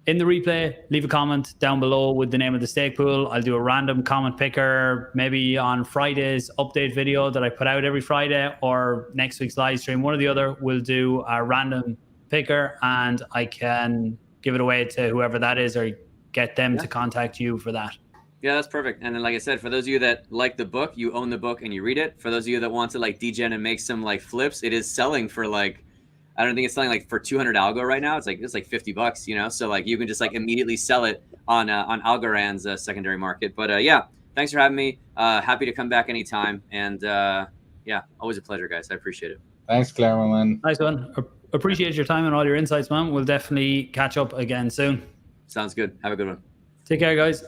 in the replay, leave a comment down below with the name of the stake pool. I'll do a random comment picker, maybe on Friday's update video that I put out every Friday, or next week's live stream. One or the other, we'll do a random picker, and I can give it away to whoever that is, or get them to contact you for that. Yeah, that's perfect. And then, like I said, for those of you that like the book, you own the book and you read it. For those of you that want to degen and make some flips, it is selling for I don't think it's selling for 200 algo right now. It's like $50, So you can just immediately sell it on Algorand's secondary market. But yeah, thanks for having me. Happy to come back anytime. And yeah, always a pleasure, guys. I appreciate it. Thanks, Guillermo, man. Nice one. Appreciate your time and all your insights, man. We'll definitely catch up again soon. Sounds good. Have a good one. Take care, guys.